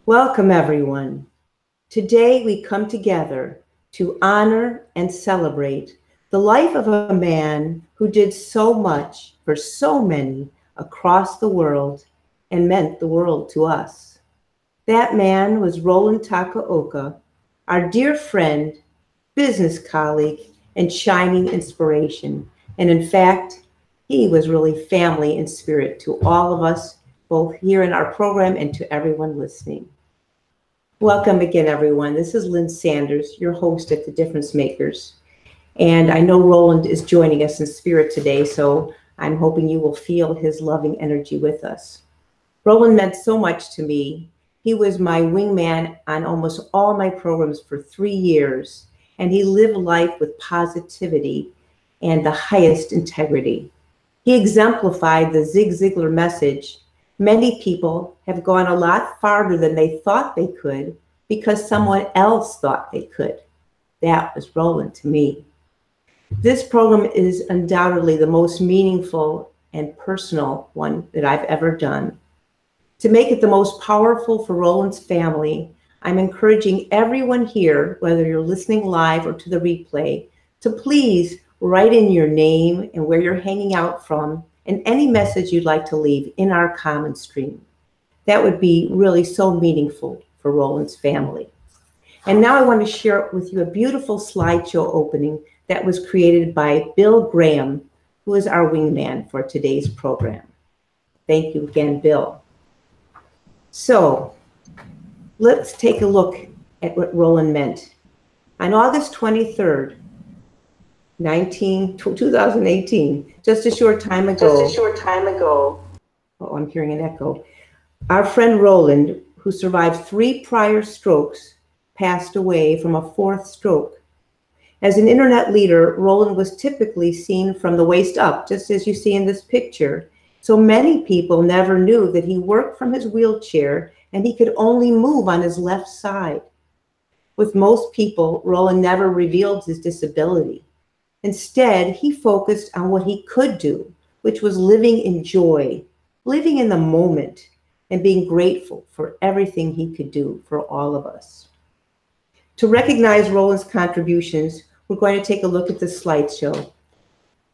Welcome, everyone. Today we come together to honor and celebrate the life of a man who did so much for so many across the world and meant the world to us. That man was Roland Takaoka, our dear friend, business colleague, and shining inspiration. And in fact, he was really family in spirit to all of us, both here in our program and to everyone listening. Welcome again, everyone. This is Lynn Sanders, your host at The Difference Makers. And I know Roland is joining us in spirit today, so I'm hoping you will feel his loving energy with us. Roland meant so much to me. He was my wingman on almost all my programs for 3 years, and he lived life with positivity and the highest integrity. He exemplified the Zig Ziglar message. Many people have gone a lot farther than they thought they could because someone else thought they could. That was Roland to me. This program is undoubtedly the most meaningful and personal one that I've ever done. To make it the most powerful for Roland's family, I'm encouraging everyone here, whether you're listening live or to the replay, to please write in your name and where you're hanging out from and any message you'd like to leave in our common stream. That would be really so meaningful for Roland's family. And now I want to share with you a beautiful slideshow opening that was created by Bill Graham, who is our wingman for today's program. Thank you again, Bill. So let's take a look at what Roland meant. On August 23rd, 2018, just a short time ago. Oh, I'm hearing an echo. Our friend Roland, who survived 3 prior strokes, passed away from a 4th stroke. As an internet leader, Roland was typically seen from the waist up, just as you see in this picture. So many people never knew that he worked from his wheelchair and he could only move on his left side. With most people, Roland never revealed his disability. Instead, he focused on what he could do, which was living in joy, living in the moment, and being grateful for everything he could do for all of us. To recognize Roland's contributions, we're going to take a look at this slideshow.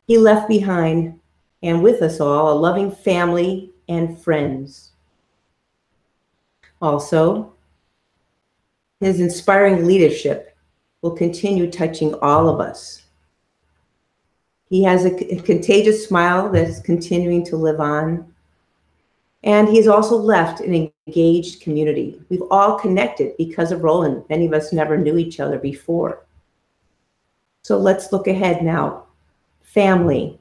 He left behind, and with us all, a loving family and friends. Also, his inspiring leadership will continue touching all of us. He has a contagious smile that's continuing to live on. And he's also left an engaged community. We've all connected because of Roland. Many of us never knew each other before. So let's look ahead now. Family.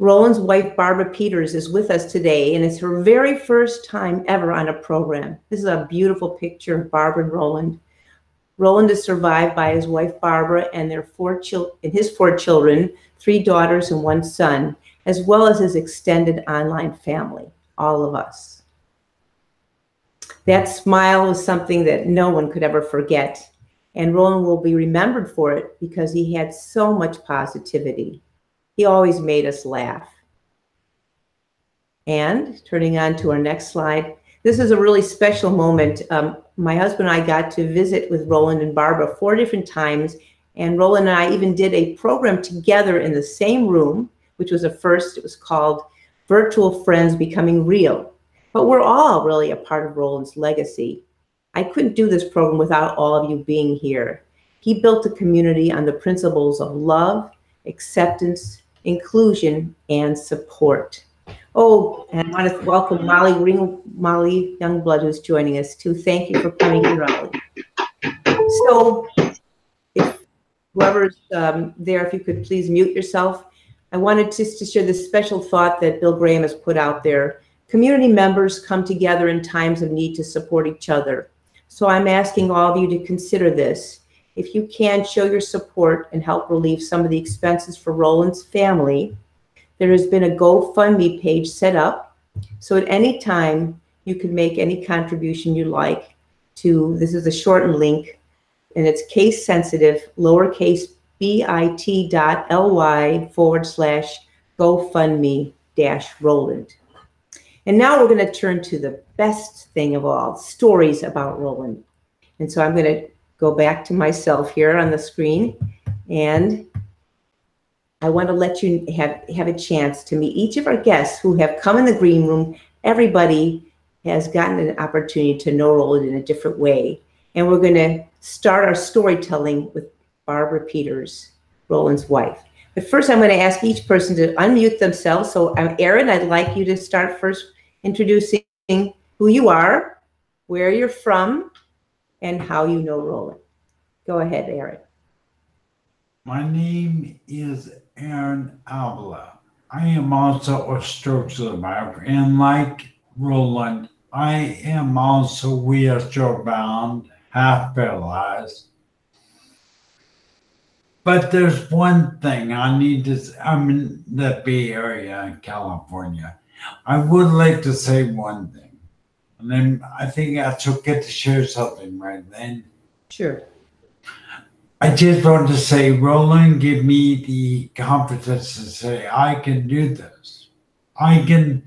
Roland's wife, Barbara Peters, is with us today, and it's her very first time ever on a program. This is a beautiful picture of Barbara and Roland. Roland is survived by his wife, Barbara, and his 4 children, 3 daughters and 1 son, as well as his extended online family, all of us. That smile was something that no one could ever forget, and Roland will be remembered for it because he had so much positivity. He always made us laugh. And turning on to our next slide, this is a really special moment. My husband and I got to visit with Roland and Barbara 4 different times, and Roland and I even did a program together in the same room, which was a first. It was called Virtual Friends Becoming Real. But we're all really a part of Roland's legacy. I couldn't do this program without all of you being here. He built a community on the principles of love, acceptance, inclusion, and support. Oh, and I want to welcome Molly Youngblood, who's joining us too. Thank you for coming in, Molly. So if whoever's there, if you could please mute yourself. I wanted just to share this special thought that Bill Graham has put out there. Community members come together in times of need to support each other. So I'm asking all of you to consider this. If you can, show your support and help relieve some of the expenses for Roland's family. There has been a GoFundMe page set up, so at any time you can make any contribution you like to, this is a shortened link, and it's case sensitive, lowercase bit.ly/GoFundMe-Roland. And now we're going to turn to the best thing of all, stories about Roland. And so I'm going to go back to myself here on the screen, and I want to let you have a chance to meet each of our guests who have come in the green room. Everybody has gotten an opportunity to know Roland in a different way. And we're going to start our storytelling with Barbara Peters, Roland's wife. But first, I'm going to ask each person to unmute themselves. So, Erin, I'd like you to start first introducing who you are, where you're from, and how you know Roland. Go ahead, Erin. My name is Aaron Avila. I am also a stroke survivor, and like Roland, I am also wheelchair bound, half paralyzed. But there's one thing I need to, I'm in the Bay Area in California. I would like to say one thing, and then I think I should get to share something right then. Sure. I just want to say, Roland gave me the confidence to say, I can do this. I can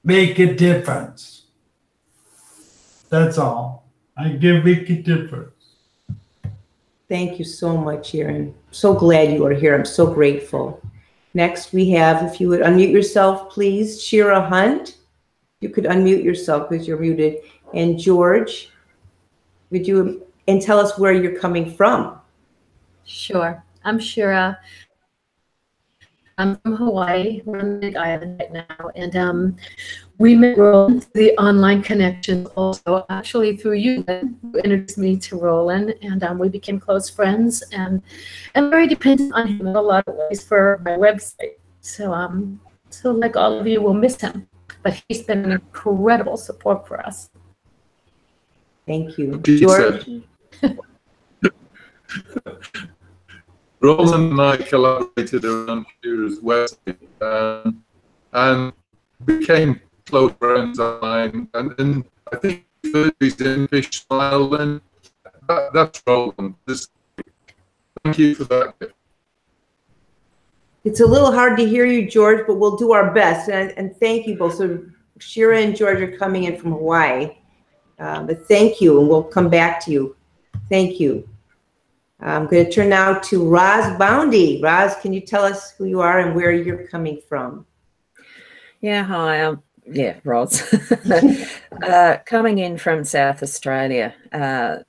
make a difference. That's all. I can make a difference. Thank you so much, Erin. So glad you are here. I'm so grateful. Next, we have, if you would unmute yourself, please, Shira Hunt. You could unmute yourself because you're muted. And George, would you and tell us where you're coming from? Sure. I'm Shira. I'm from Hawaii. We're on the Big Island right now. And we met Roland through the online connection also, actually through you, who introduced me to Roland. And we became close friends. And I'm very dependent on him in a lot of ways for my website. So like all of you, we'll miss him. But he's been an incredible support for us. Thank you. George? Roland and I collaborated around Shira's website and became close friends online. And then I think he's in Fish Smile, and that's Roland. Thank you for that. It's a little hard to hear you, George, but we'll do our best. And thank you both. So Shira and George are coming in from Hawaii. But thank you, and we'll come back to you. Thank you. I'm going to turn now to Roz Boundy. Roz, can you tell us who you are and where you're coming from? Yeah, hi. I'm Roz. Coming in from South Australia. I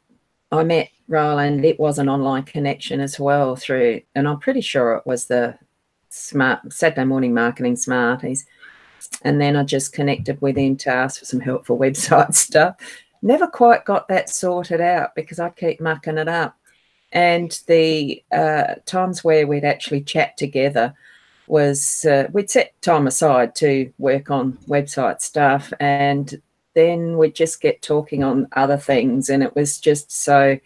met Roland. It was an online connection as well through, and I'm pretty sure it was the Saturday Morning Marketing Smarties. And then I just connected with him to ask for some help for website stuff. Never quite got that sorted out because I keep mucking it up. And the times where we'd actually chat together was we'd set time aside to work on website stuff, and then we'd just get talking on other things. And it was just so,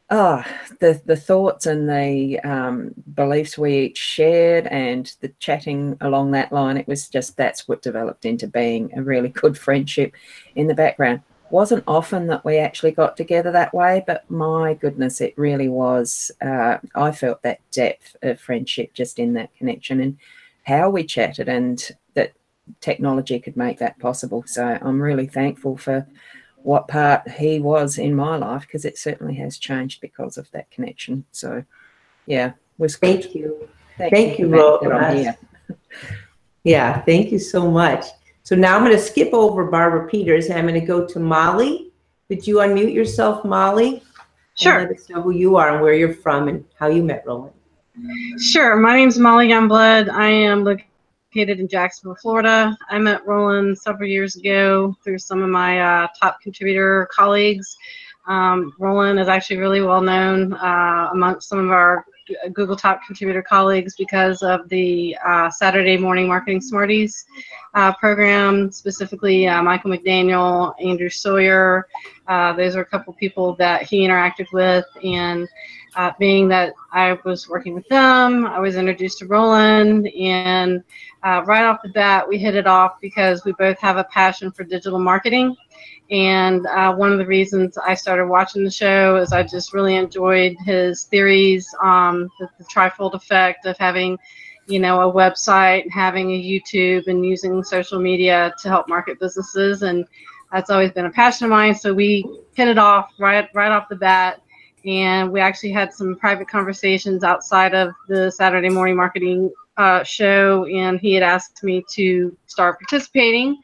the thoughts and the beliefs we each shared and the chatting along that line, it was just, that's what developed into being a really good friendship in the background. Wasn't often that we actually got together that way, but my goodness, it really was. I felt that depth of friendship just in that connection and how we chatted, and that technology could make that possible. So I'm really thankful for what part he was in my life, because it certainly has changed because of that connection. So yeah, was good. Thank you. Thank you, Roland. Yeah, thank you so much. So now I'm going to skip over Barbara Peters, and I'm going to go to Molly. Could you unmute yourself, Molly? Sure. And let us know who you are and where you're from and how you met Roland. Sure. My name's Molly Youngblood. I am located in Jacksonville, Florida. I met Roland several years ago through some of my top contributor colleagues. Roland is actually really well known amongst some of our Google top contributor colleagues because of the Saturday Morning Marketing Smarties program, specifically Michael McDaniel, Andrew Sawyer. Those are a couple people that he interacted with, and being that I was working with them, I was introduced to Roland, and right off the bat we hit it off because we both have a passion for digital marketing. And one of the reasons I started watching the show is I just really enjoyed his theories, the trifold effect of having, a website, having a YouTube, and using social media to help market businesses. And that's always been a passion of mine. So we hit it off right off the bat. And we actually had some private conversations outside of the Saturday morning marketing show. And he had asked me to start participating.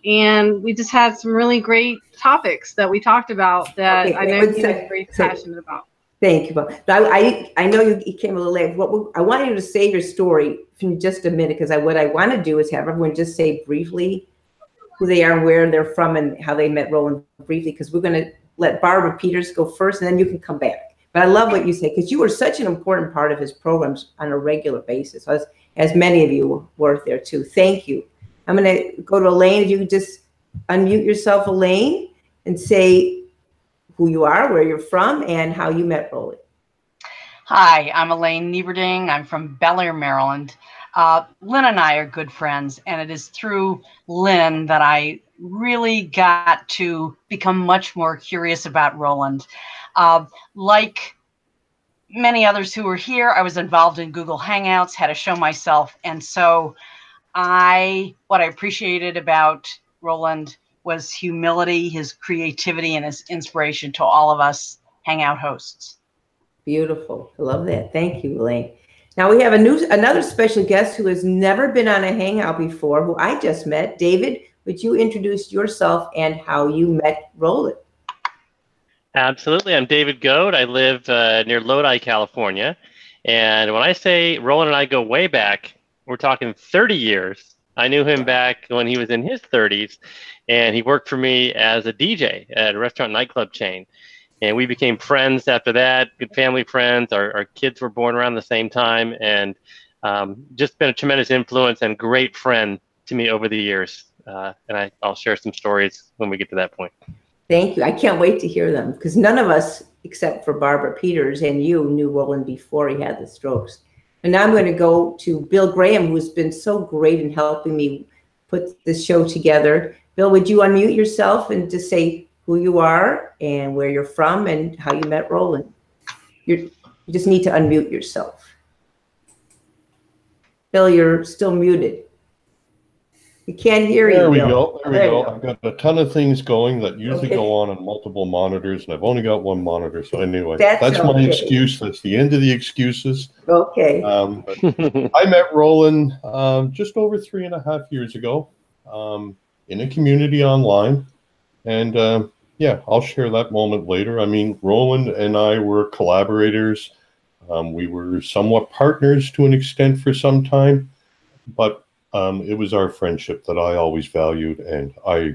And we just had some really great topics that we talked about that I know he was very passionate about. Thank you, Bob. I know you came a little late. I want you to say your story in just a minute, because what I want to do is have everyone just say briefly who they are and where they're from and how they met Roland briefly, because we're going to let Barbara Peters go first, and then you can come back. But I love what you say, because you were such an important part of his programs on a regular basis, as many of you were there too. Thank you. I'm going to go to Elaine. If you could just unmute yourself, Elaine, and say who you are, where you're from, and how you met Roland. Hi, I'm Elaine Nieberding. I'm from Bel Air, Maryland. Lynn and I are good friends, and it is through Lynn that I really got to become much more curious about Roland. Like many others who were here, I was involved in Google Hangouts, had to show myself, and so what I appreciated about Roland was humility, his creativity, and his inspiration to all of us Hangout hosts. Beautiful. I love that. Thank you, Elaine. Now we have another special guest who has never been on a Hangout before, who I just met. David, would you introduce yourself and how you met Roland? Absolutely. I'm David Goad. I live near Lodi, California. And when I say Roland and I go way back, we're talking 30 years. I knew him back when he was in his 30s, and he worked for me as a DJ at a restaurant nightclub chain. And we became friends after that, good family friends. Our kids were born around the same time, and just been a tremendous influence and great friend to me over the years. And I'll share some stories when we get to that point. Thank you. I can't wait to hear them, because none of us, except for Barbara Peters and you, knew Roland before he had the strokes. And now I'm going to go to Bill Graham, who's been so great in helping me put this show together. Bill, would you unmute yourself and just say who you are and where you're from and how you met Roland? You just need to unmute yourself. Bill, you're still muted. We can't hear you. There we go. There we go. I've got a ton of things going that usually go on multiple monitors, and I've only got one monitor. So anyway, that's my excuse. That's the end of the excuses. Okay. I met Roland just over 3.5 years ago in a community online. And yeah, I'll share that moment later. I mean, Roland and I were collaborators. We were somewhat partners to an extent for some time, but it was our friendship that I always valued, and I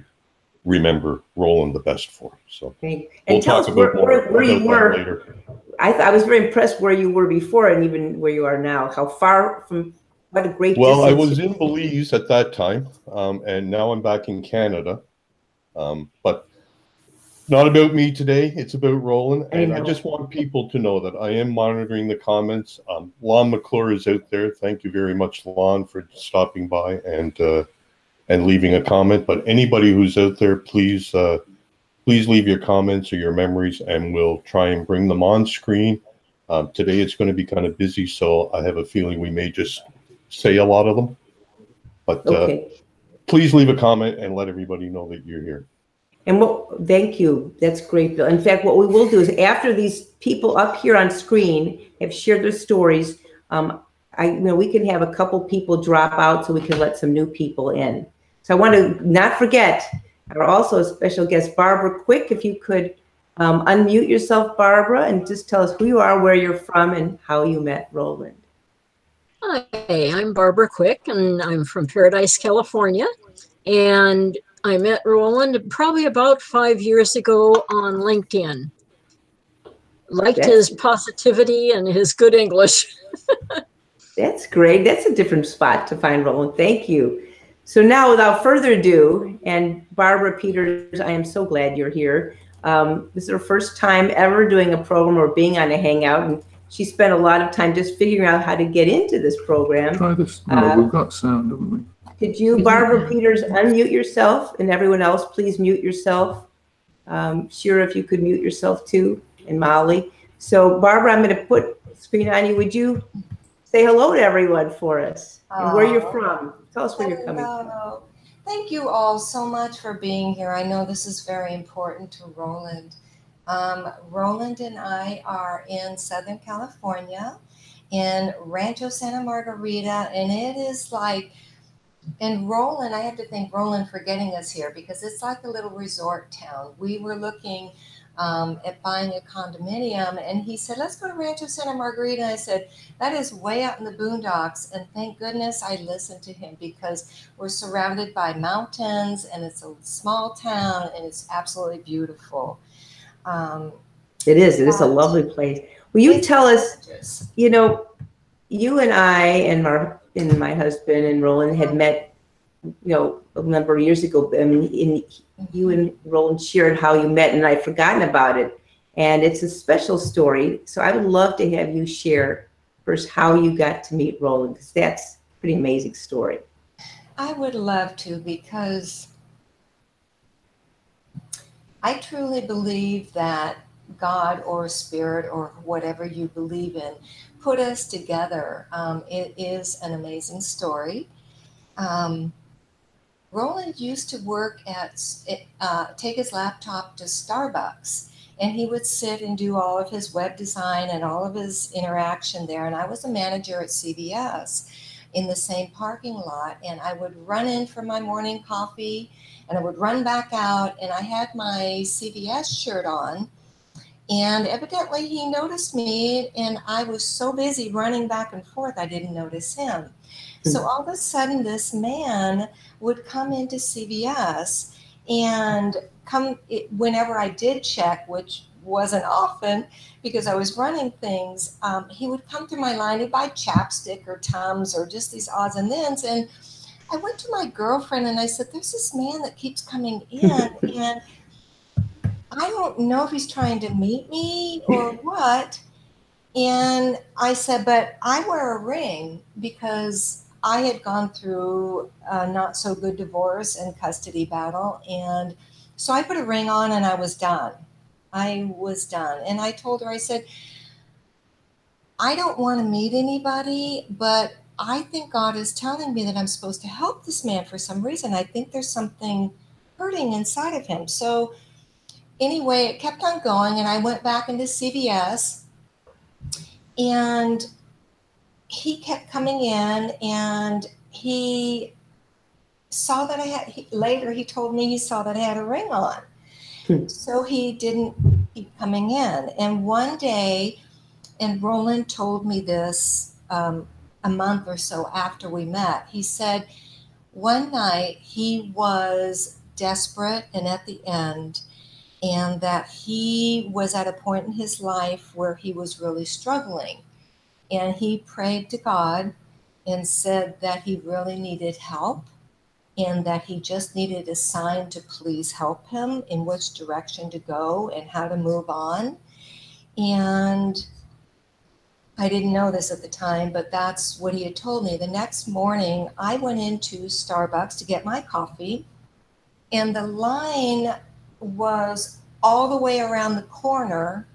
remember Roland the best for. So we'll talk about where you were later. I was very impressed where you were before and even where you are now. How far from, what a great Well, distance. I was in Belize at that time, and now I'm back in Canada. But not about me today. It's about Roland. And I just want people to know that I am monitoring the comments. Lon McClure is out there. Thank you very much, Lon, for stopping by and leaving a comment. But anybody who's out there, please leave your comments or your memories, and we'll try and bring them on screen. Today it's going to be kind of busy, so I have a feeling we may just say a lot of them. But please leave a comment and let everybody know that you're here. And thank you. That's great, Bill. In fact, what we will do is after these people up here on screen have shared their stories, we can have a couple people drop out so we can let some new people in. So I want to not forget our also special guest, Barbara Quick. If you could unmute yourself, Barbara, and just tell us who you are, where you're from, and how you met Roland. Hi, I'm Barbara Quick, and I'm from Paradise, California. And I met Roland probably about 5 years ago on LinkedIn. Liked his positivity and his good English. That's great. That's a different spot to find Roland. Thank you. So now, without further ado, and Barbara Peters, I am so glad you're here. This is her first time ever doing a program or being on a Hangout, and she spent a lot of time just figuring out how to get into this program. Try this. No, we've got sound, haven't we? Could you, Barbara Peters, unmute yourself, and everyone else, please mute yourself. Shira, if you could mute yourself too, and Molly. So, Barbara, I'm going to put screen on you. Would you Say hello to everyone for us and where you're Oh, from. Tell us where you're coming from. hello. Thank you all so much for being here. I know this is very important to Roland. Roland and I are in Southern California in Rancho Santa Margarita, and it is like, and Roland, I have to thank Roland for getting us here because it's like a little resort town. We were looking at buying a condominium, and he said, let's go to Rancho Santa Margarita. And I said, that is way out in the boondocks. And thank goodness I listened to him because we're surrounded by mountains, and it's a small town, and it's absolutely beautiful. It is. It is a lovely place. Will you tell us, gorgeous. you know, you and I and my husband and Roland had met, you know, a number of years ago. I mean, you and Roland shared how you met, and I'd forgotten about it. And it's a special story. So I would love to have you share first how you got to meet Roland, because that's a pretty amazing story. I would love to, because I truly believe that God or spirit or whatever you believe in put us together. It is an amazing story. Roland used to work at, take his laptop to Starbucks, and he would sit and do all of his web design and all of his interaction there. And I was a manager at CVS in the same parking lot, and I would run in for my morning coffee, and I would run back out, and I had my CVS shirt on. And evidently he noticed me, and I was so busy running back and forth, I didn't notice him. So all of a sudden, this man would come into CVS and whenever I did check, which wasn't often because I was running things, he would come through my line, he'd buy chapstick or Tums or just these odds and ends. And I went to my girlfriend and I said, there's this man that keeps coming in, and I don't know if he's trying to meet me or what. And I said, but I wear a ring because I had gone through a not so good divorce and custody battle. And so I put a ring on and I was done. I was done. And I told her, I said, I don't want to meet anybody, but I think God is telling me that I'm supposed to help this man for some reason. I think there's something hurting inside of him. So anyway, it kept on going, and I went back into CVS, and he kept coming in, and he saw that I had, later he told me he saw that I had a ring on. So he didn't keep coming in. And one day, and Roland told me this a month or so after we met, he said one night he was desperate and at the end, and that he was at a point in his life where he was really struggling. And he prayed to God and said that he really needed help and that he just needed a sign to please help him in which direction to go and how to move on. And I didn't know this at the time, but that's what he had told me. The next morning, I went into Starbucks to get my coffee, and the line was all the way around the corner,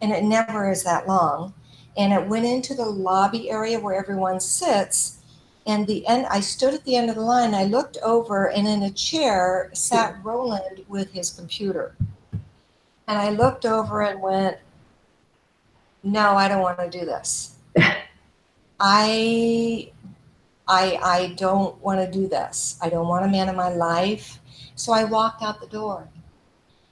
and it never is that long. And it went into the lobby area where everyone sits. And I stood at the end of the line. I looked over, and in a chair sat Roland with his computer. And I looked over and went, no, I don't want to do this. I don't want to do this. I don't want a man in my life. So I walked out the door.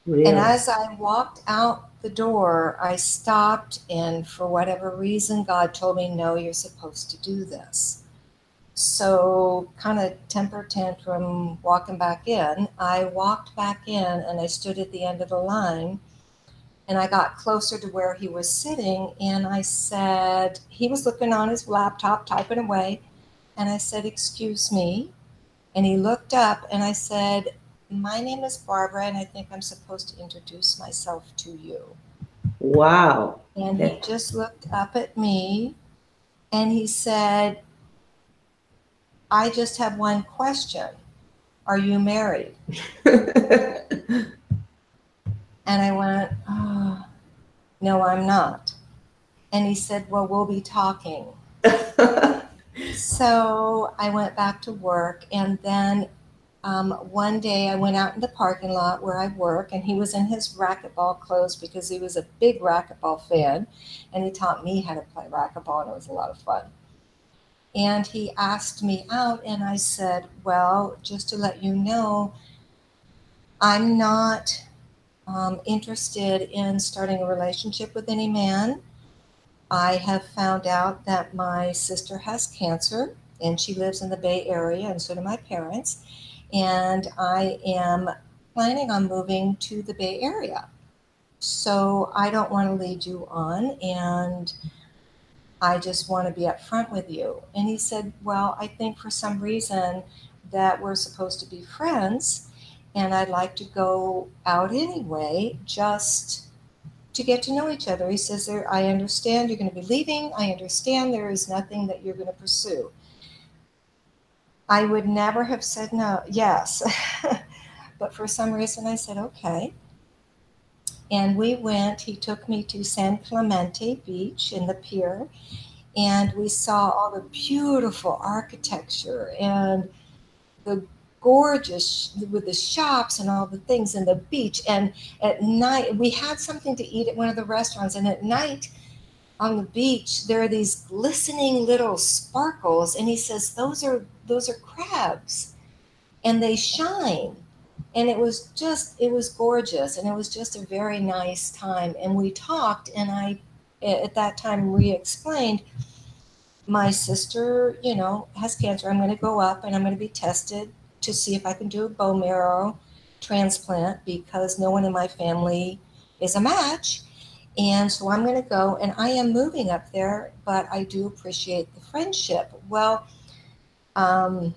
Really? And as I walked out the door, I stopped, and for whatever reason, God told me, no, you're supposed to do this. So kind of temper tantrum walking back in, I walked back in and I stood at the end of the line, and I got closer to where he was sitting, and I said, he was looking on his laptop, typing away, and I said, excuse me. And he looked up, and I said, my name is Barbara, and I think I'm supposed to introduce myself to you. Wow. And he just looked up at me, and he said, I just have one question. Are you married? And I went, oh, no, I'm not. And he said, well, we'll be talking. So I went back to work, and then one day I went out in the parking lot where I work, and he was in his racquetball clothes because he was a big racquetball fan, and he taught me how to play racquetball, and it was a lot of fun. And he asked me out, and I said, well, just to let you know, I'm not interested in starting a relationship with any man. I have found out that my sister has cancer, and she lives in the Bay Area, and so do my parents. And I am planning on moving to the Bay Area. So I don't want to lead you on, and I just want to be upfront with you. And he said, well, I think for some reason that we're supposed to be friends, and I'd like to go out anyway, just to get to know each other. He says, I understand you're going to be leaving. I understand there is nothing that you're going to pursue. I would never have said no, yes. But for some reason I said, okay. And we went, he took me to San Clemente Beach in the pier, and we saw all the beautiful architecture and the gorgeous, with the shops and all the things, and the beach. And at night, we had something to eat at one of the restaurants, and at night on the beach, there are these glistening little sparkles. And he says, those are crabs, and they shine. And it was gorgeous, and it was just a very nice time. And we talked, and I, at that time, re-explained, my sister, has cancer. I'm going to go up and I'm going to be tested to see if I can do a bone marrow transplant, because no one in my family is a match. And so I'm going to go, and I am moving up there, but I do appreciate the friendship. Well, my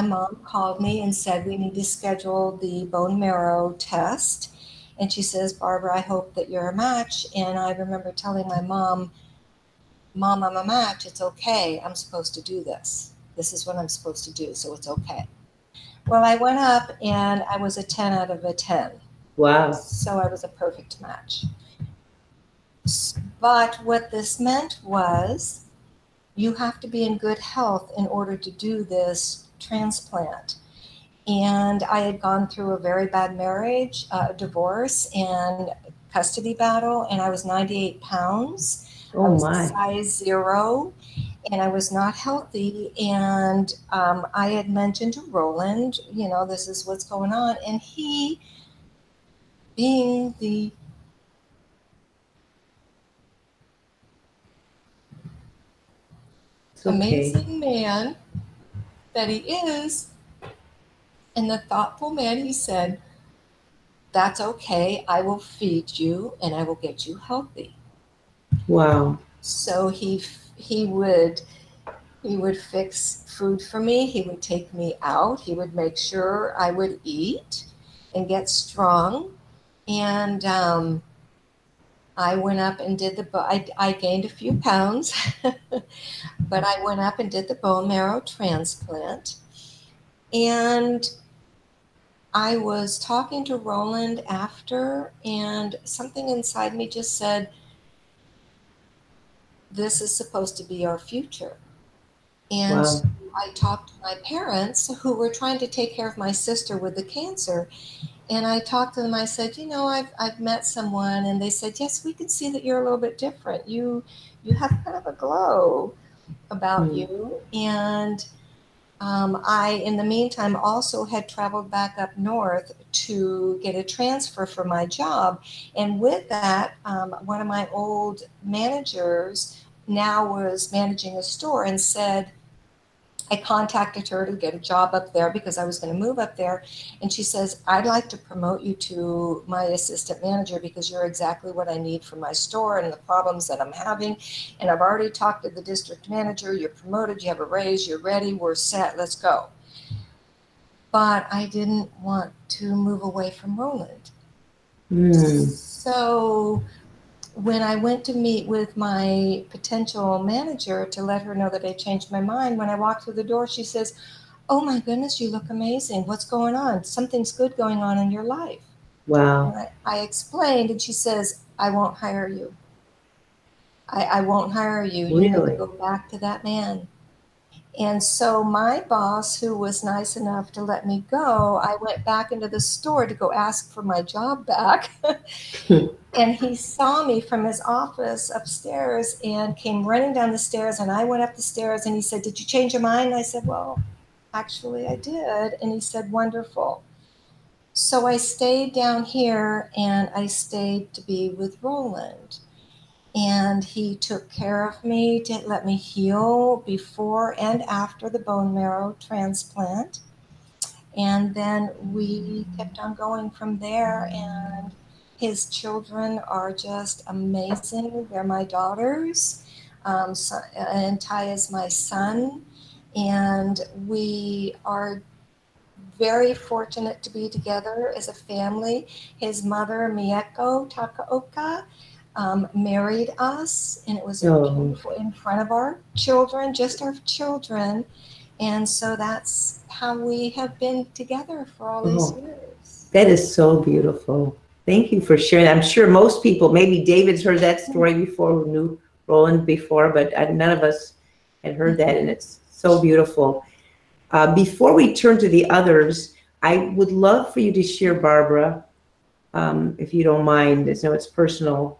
mom called me and said, we need to schedule the bone marrow test. And she says, Barbara, I hope that you're a match. And I remember telling my mom, I'm a match. It's okay. I'm supposed to do this. This is what I'm supposed to do. So it's okay. Well, I went up and I was a 10 out of a 10. Wow. So I was a perfect match. But what this meant was, you have to be in good health in order to do this transplant. And I had gone through a very bad marriage, divorce, and custody battle, and I was 98 pounds. Oh, I was my. size 0, and I was not healthy. And I had mentioned to Roland, this is what's going on. And he, being the amazing man that he is, and the thoughtful man, he said, that's okay. I will feed you and I will get you healthy. Wow. So he would fix food for me. He would take me out. He would make sure I would eat and get strong. And I went up and did I gained a few pounds, but I went up and did the bone marrow transplant. And I was talking to Roland after, and something inside me just said, this is supposed to be our future. And Wow. I talked to my parents, who were trying to take care of my sister with the cancer. And I talked to them. I said, I've met someone, and they said, yes, we can see that you're a little bit different. You have kind of a glow about you. And I, in the meantime, also had traveled back up north to get a transfer for my job. And with that, one of my old managers now was managing a store, and said, I contacted her to get a job up there because I was going to move up there. And she says, I'd like to promote you to my assistant manager because you're exactly what I need for my store and the problems that I'm having. And I've already talked to the district manager. You're promoted. You have a raise. You're ready. We're set. Let's go. But I didn't want to move away from Roland. So when I went to meet with my potential manager to let her know that I changed my mind, when I walked through the door, she says, oh my goodness, you look amazing. What's going on? Something's good going on in your life. Wow. And I explained, and she says, I won't hire you. I won't hire you. You need to go back to that man. And so my boss, who was nice enough to let me go, I went back into the store to go ask for my job back. And he saw me from his office upstairs and came running down the stairs. And I went up the stairs and he said, "Did you change your mind?" And I said, "Well, actually I did." And he said, "Wonderful." So I stayed down here and I stayed to be with Roland. And he took care of me to let me heal before and after the bone marrow transplant. And then we kept on going from there. And his children are just amazing. They're my daughters. And Ty is my son. And we are very fortunate to be together as a family. His mother, Roland Takaoka, married us, and it was beautiful in front of our children, just our children. And so that's how we have been together for all these years. That is so beautiful. Thank you for sharing. I'm sure most people, maybe David's heard that story before, who knew Roland before, but none of us had heard that, and it's so beautiful. Before we turn to the others, I would love for you to share, Barbara, if you don't mind, I know it's personal,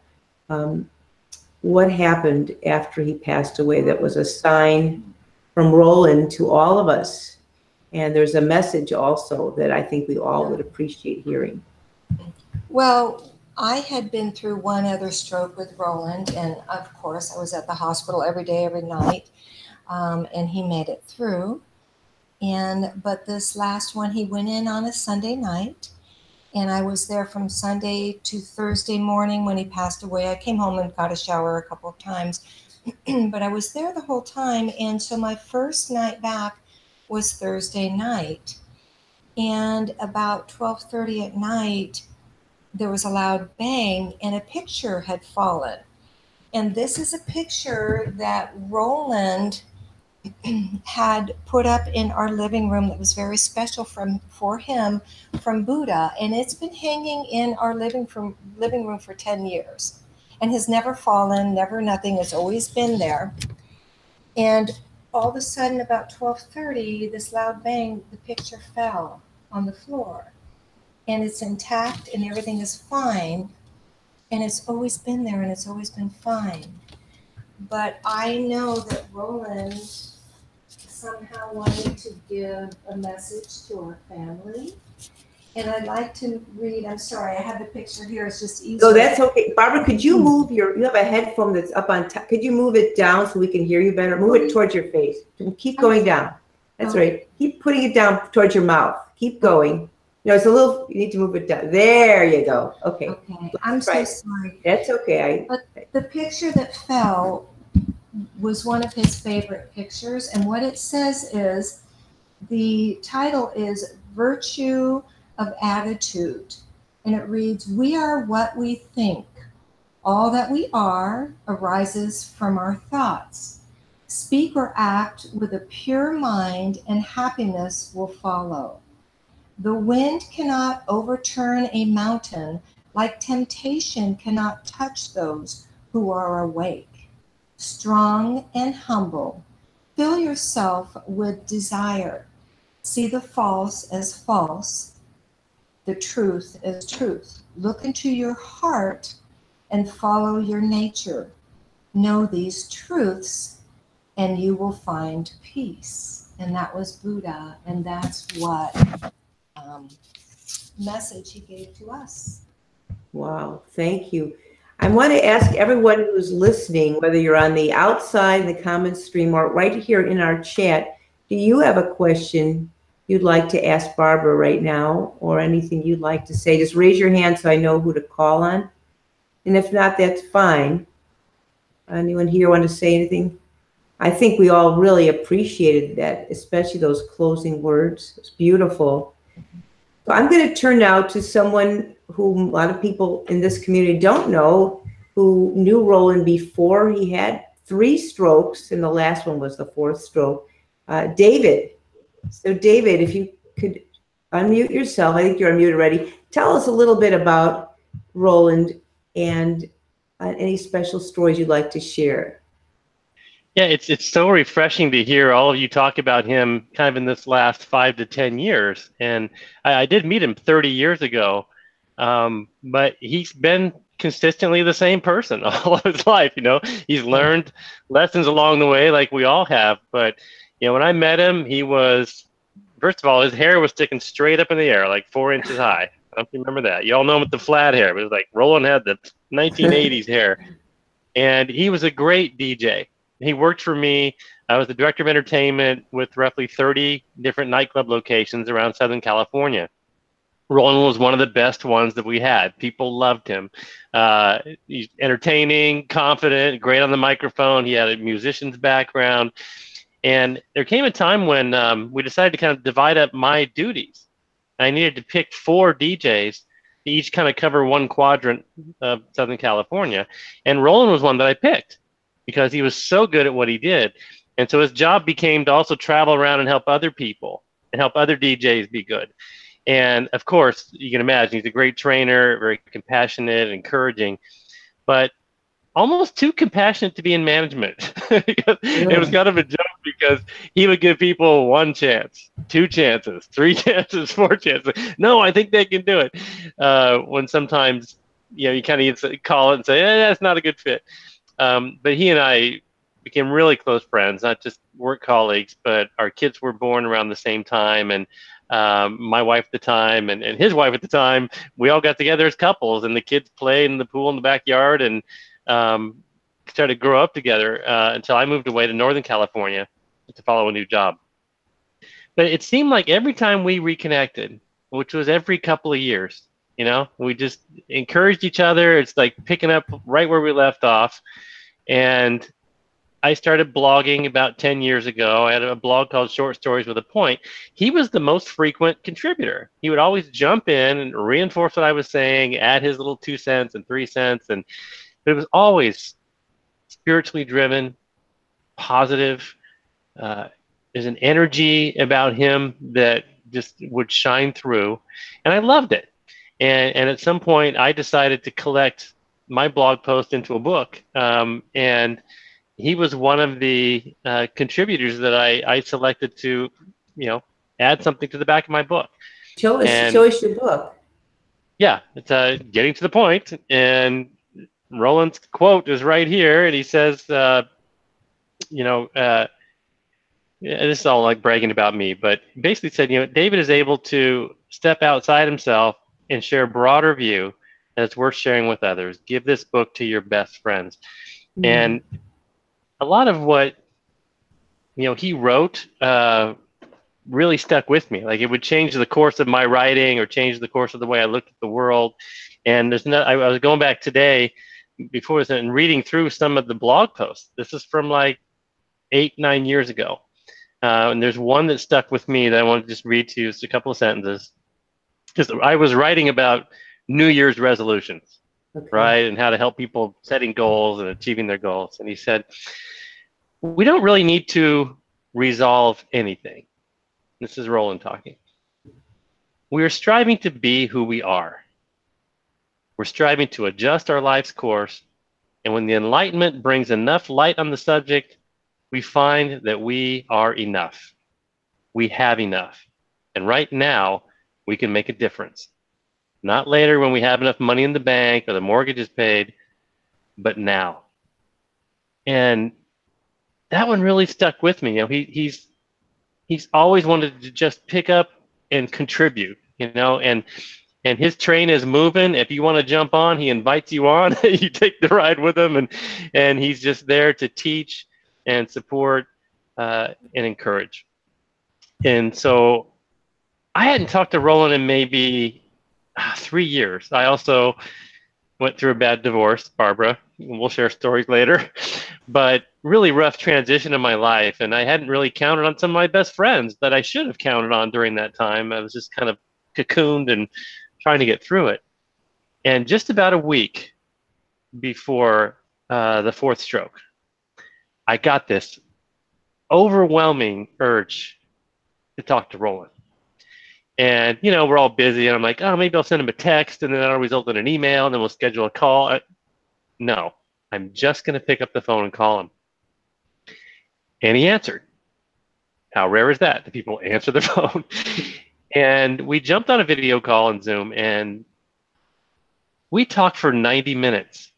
what happened after he passed away that was a sign from Roland to all of us. And there's a message also that I think we all would appreciate hearing. Well, I had been through one other stroke with Roland, and of course I was at the hospital every day, every night, and he made it through. But this last one, he went in on a Sunday night, and I was there from Sunday to Thursday morning when he passed away. I came home and got a shower a couple of times, but I was there the whole time. And so my first night back was Thursday night. And about 12:30 at night, there was a loud bang and a picture had fallen. And this is a picture that Roland had put up in our living room that was very special for him from Buddha, and it's been hanging in our living room for 10 years and has never fallen, never nothing, it's always been there. And all of a sudden about 12:30, this loud bang, the picture fell on the floor, and it's intact and everything is fine, and it's always been there and it's always been fine. But I know that Roland somehow wanted to give a message to our family. And I'd like to read, I'm sorry, I have the picture here, it's just easier. Oh, that's okay. Barbara, could you move you have a headphone that's up on top. Could you move it down so we can hear you better? Move it towards your face. Keep going down. That's right. Keep putting it down towards your mouth. Keep going. No, it's a little, you need to move it down. There you go. Okay. Okay. I'm so sorry. That's okay. But the picture that fell was one of his favorite pictures. And what it says is, the title is Virtue of Attitude. And it reads, "We are what we think. All that we are arises from our thoughts. Speak or act with a pure mind and happiness will follow. The wind cannot overturn a mountain, like temptation cannot touch those who are awake. Strong and humble, fill yourself with desire. See the false as false, the truth as truth. Look into your heart and follow your nature. Know these truths and you will find peace." And that was Buddha, and that's what message he gave to us. Wow, thank you. I want to ask everyone who's listening, whether you're on the outside, the comment stream, or right here in our chat, do you have a question you'd like to ask Barbara right now, or anything you'd like to say? Just raise your hand so I know who to call on. And if not, that's fine. Anyone here want to say anything? I think we all really appreciated that, especially those closing words. It's beautiful. So I'm going to turn now to someone who a lot of people in this community don't know, who knew Roland before he had 3 strokes, and the last one was the 4th stroke. David. So David, if you could unmute yourself. I think you're unmuted already. Tell us a little bit about Roland and any special stories you'd like to share? Yeah, it's so refreshing to hear all of you talk about him kind of in this last 5 to 10 years. And I did meet him 30 years ago, but he's been consistently the same person all of his life. He's learned lessons along the way, like we all have. But when I met him, he was, first of all, his hair was sticking straight up in the air, like 4 inches high. I don't know if you remember that. You all know him with the flat hair. But it was like Roland had the 1980s hair, and he was a great DJ. He worked for me. I was the director of entertainment with roughly 30 different nightclub locations around Southern California. Roland was one of the best ones that we had. People loved him. He's entertaining, confident, great on the microphone. He had a musician's background. And there came a time when we decided to kind of divide up my duties. I needed to pick 4 DJs to each kind of cover one quadrant of Southern California. And Roland was one that I picked, because he was so good at what he did. And so his job became to also travel around and help other people and help other DJs be good. And of course, you can imagine he's a great trainer, very compassionate, encouraging, but almost too compassionate to be in management. It was kind of a joke, because he would give people 1 chance, 2 chances, 3 chances, 4 chances. No, I think they can do it. When sometimes, you kind of call it and say, that's not a good fit. But he and I became really close friends, not just work colleagues, but our kids were born around the same time. And my wife at the time and his wife at the time, we all got together as couples, and the kids played in the pool in the backyard and started to grow up together until I moved away to Northern California to follow a new job. But it seemed like every time we reconnected, which was every couple of years, we just encouraged each other. It's like picking up right where we left off. And I started blogging about 10 years ago. I had a blog called Short Stories with a Point. He was the most frequent contributor. He would always jump in and reinforce what I was saying, add his little 2 cents and 3 cents. But it was always spiritually driven, positive. There's an energy about him that just would shine through. And I loved it. And at some point, I decided to collect my blog post into a book. And he was one of the contributors that I selected to, add something to the back of my bock. Show us your book. Yeah, it's Getting to the Point. And Roland's quote is right here. And he says, this is all like bragging about me, but basically said, David is able to step outside himself and share a broader view that's worth sharing with others. Give this book to your best friends. Mm. And a lot of what, he wrote really stuck with me. Like, it would change the course of my writing or change the course of the way I looked at the world. And I was going back today before this and reading through some of the blog posts. This is from like 8-9 years ago. And there's one that stuck with me that I want to just read to you, just a couple of sentences. Because I was writing about New Year's resolutions, right? And how to help people setting goals and achieving their goals. And he said, we don't really need to resolve anything. This is Roland talking. We are striving to be who we are. We're striving to adjust our life's course. And when the enlightenment brings enough light on the subject, we find that we are enough. We have enough. And right now, we can make a difference. Not later when we have enough money in the bank or the mortgage is paid, but now. And that one really stuck with me. He's always wanted to just pick up and contribute, and his train is moving. If you want to jump on, he invites you on. You take the ride with him, and he's just there to teach and support and encourage. And so I hadn't talked to Roland in maybe 3 years. I also went through a bad divorce, Barbara. We'll share stories later. But really rough transition in my life. And I hadn't really counted on some of my best friends that I should have counted on during that time. I was just kind of cocooned and trying to get through it. And just about a week before the 4th stroke, I got this overwhelming urge to talk to Roland. And, we're all busy, and I'm like, oh, maybe I'll send him a text, and then that'll result in an email, and then we'll schedule a call. no, I'm just going to pick up the phone and call him. And he answered. How rare is that people answer the phone? And we jumped on a video call on Zoom, and we talked for 90 minutes.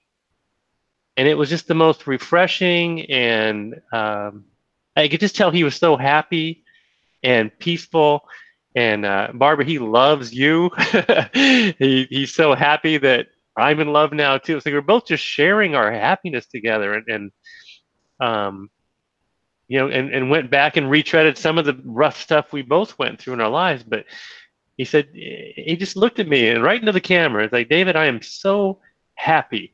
And it was just the most refreshing, and I could just tell he was so happy and peaceful. And Barbara, he loves you. He's so happy that I'm in love now too. So we're both just sharing our happiness together, and you know, and went back and retreaded some of the rough stuff we both went through in our lives. But he said, he just looked at me and right into the camera. It's like, David, I am so happy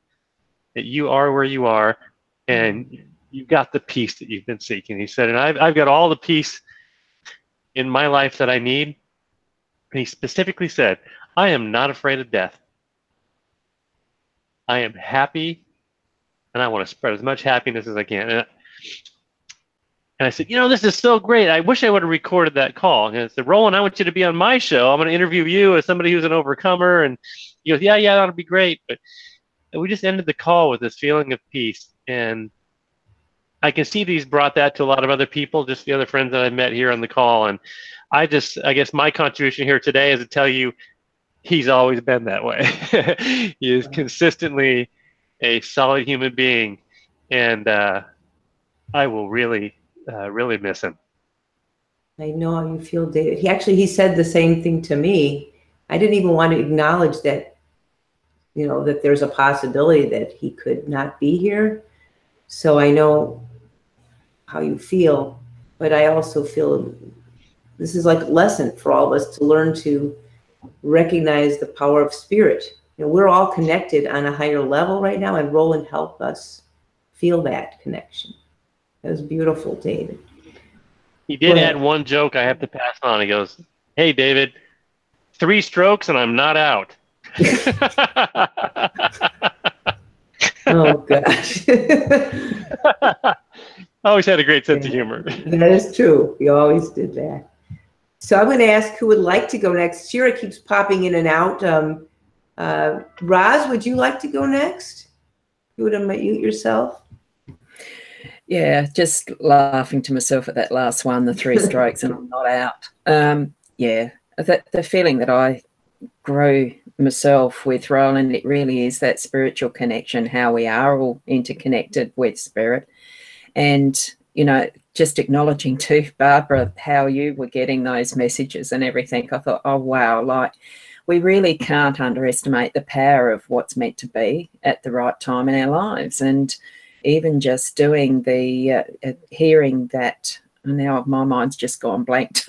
that you are where you are, and you've got the peace that you've been seeking. He said, and I've got all the peace in my life that I need. And he specifically said, I am not afraid of death. I am happy, and I want to spread as much happiness as I can. And I said, you know, this is so great. I wish I would have recorded that call. And I said, Roland, I want you to be on my show. I'm going to interview you as somebody who's an overcomer. And he goes, yeah, that'll be great. But we just ended the call with this feeling of peace. And I can see these brought that to a lot of other people, just the other friends that I met here on the call. And I guess my contribution here today is to tell you he's always been that way. He is consistently a solid human being. And I will really miss him. I know how you feel, David. He said the same thing to me. I didn't even want to acknowledge that, you know, that there's a possibility that he could not be here. So I know how you feel, but I also feel this is like a lesson for all of us to learn to recognize the power of spirit. You know, we're all connected on a higher level right now, and Roland helped us feel that connection. That was beautiful, David. He did add one joke I have to pass on. He goes, hey, David, 3 strokes and I'm not out. Oh, gosh. Always had a great sense of humor. That is true. He always did that. So I'm going to ask who would like to go next. Shira keeps popping in and out. Roz, would you like to go next? You would unmute yourself. Yeah, just laughing to myself at that last one, the 3 strokes and I'm not out. Yeah, the feeling that I grow myself with Roland, it really is that spiritual connection, how we are all interconnected with spirit. And, you know, just acknowledging too, Barbara, how you were getting those messages and everything. I thought, oh, wow, like we really can't underestimate the power of what's meant to be at the right time in our lives. And even just doing the hearing that, now my mind's just gone blank.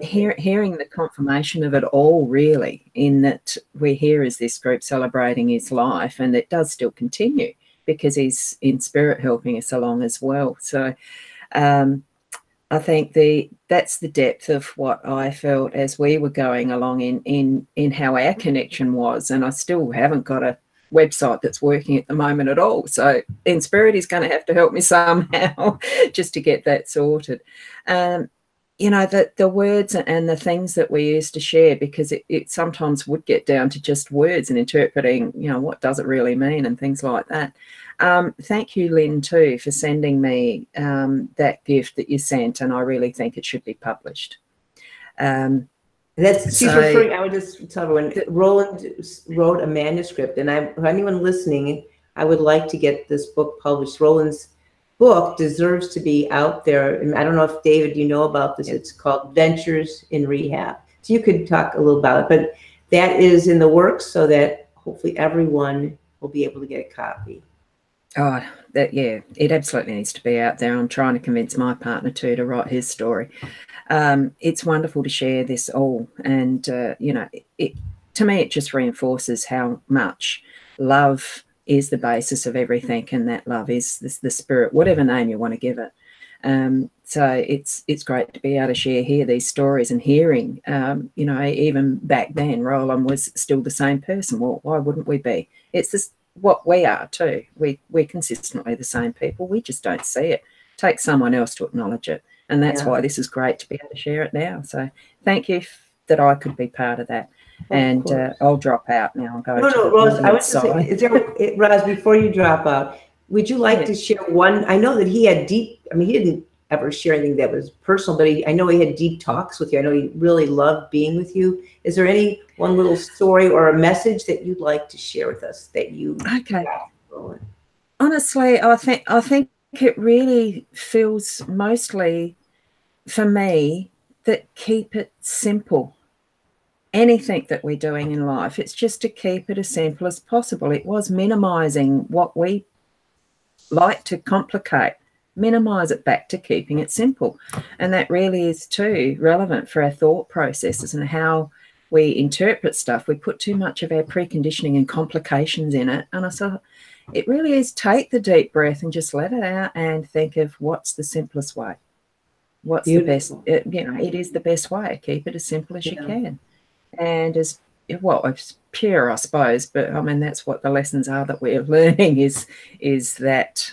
Hearing the confirmation of it all, really, in that we're here as this group celebrating his life, and it does still continue because he's in spirit helping us along as well. So I think that's the depth of what I felt as we were going along in how our connection was. And I still haven't got a website that's working at the moment at all. So in spirit, he's going to have to help me somehow just to get that sorted. You know, the words and the things that we used to share, because it sometimes would get down to just words and interpreting, you know, what does it really mean and things like that. Thank you, Lynn, too, for sending me that gift that you sent, and I really think it should be published. She's referring, I would just tell everyone, Roland wrote a manuscript, and for anyone listening, I would like to get this book published. Roland's book deserves to be out there. And I don't know if, David, you know about this. It's called Ventures in Rehab. So you could talk a little about it, but that is in the works so that hopefully everyone will be able to get a copy. Oh, yeah, it absolutely needs to be out there. I'm trying to convince my partner too to write his story. It's wonderful to share this all. And, you know, to me, it just reinforces how much love is the basis of everything, and that love is the spirit, whatever name you want to give it. So it's great to be able to share here these stories and hearing, you know, even back then, Roland was still the same person. Well, why wouldn't we be? It's this what we are too. We're consistently the same people. We just don't see it. Take someone else to acknowledge it. And that's why this is great to be able to share it now. So thank you that I could be part of that. And I'll drop out now and go to the Rose, I was audience just saying, side. is there, Roz, before you drop out, would you like to share one? I know that he had deep, I mean, he didn't ever share anything that was personal, but I know he had deep talks with you. I know he really loved being with you. Is there any one little story or a message that you'd like to share with us that you got? Honestly, I think it really feels mostly for me that keep it simple. Anything that we're doing in life, it's just to keep it as simple as possible. It was minimizing what we like to complicate, minimize it back to keeping it simple. And that really is too relevant for our thought processes and how we interpret stuff. We put too much of our preconditioning and complications in it. And I saw it really is take the deep breath and just let it out and think of what's the simplest way. What's the best, it is the best way. Keep it as simple as you can. And as it's pure, I suppose, but I mean, that's what the lessons are that we're learning is that,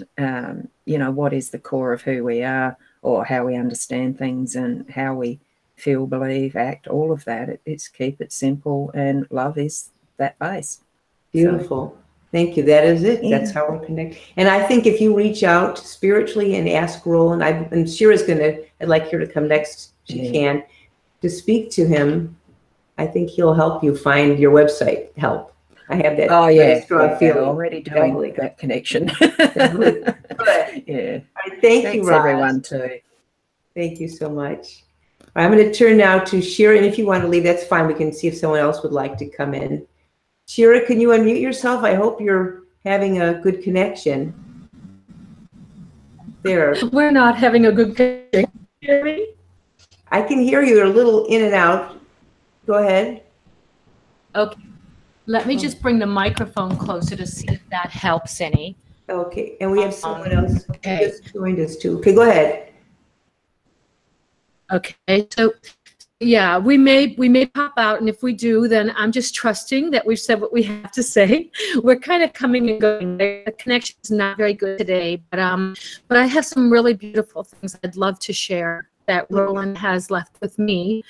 what is the core of who we are or how we understand things and how we feel, believe, act, all of that. It's keep it simple, and love is that base. Beautiful. So, thank you. That is it. Yeah. That's how we're connected. And I think if you reach out spiritually and ask Roland, and Shira's I'd like her to come next. She can, to speak to him. I think he'll help you find your website help. I have that strong feeling. Already doing that connection. Good. Yeah. Thank you, Roz. Everyone too. Thank you so much. I'm going to turn now to Shira, and if you want to leave, that's fine. We can see if someone else would like to come in. Shira, can you unmute yourself? I hope you're having a good connection. There. We're not having a good connection. Can you hear me? I can hear you. You're a little in and out. Go ahead. Okay. Let me just bring the microphone closer to see if that helps any. Okay. And we have someone else who just joined us too. Okay, go ahead. Okay. So yeah, we may pop out, and if we do, then I'm just trusting that we've said what we have to say. We're kind of coming and going. The connection is not very good today, but I have some really beautiful things I'd love to share that Roland has left with me.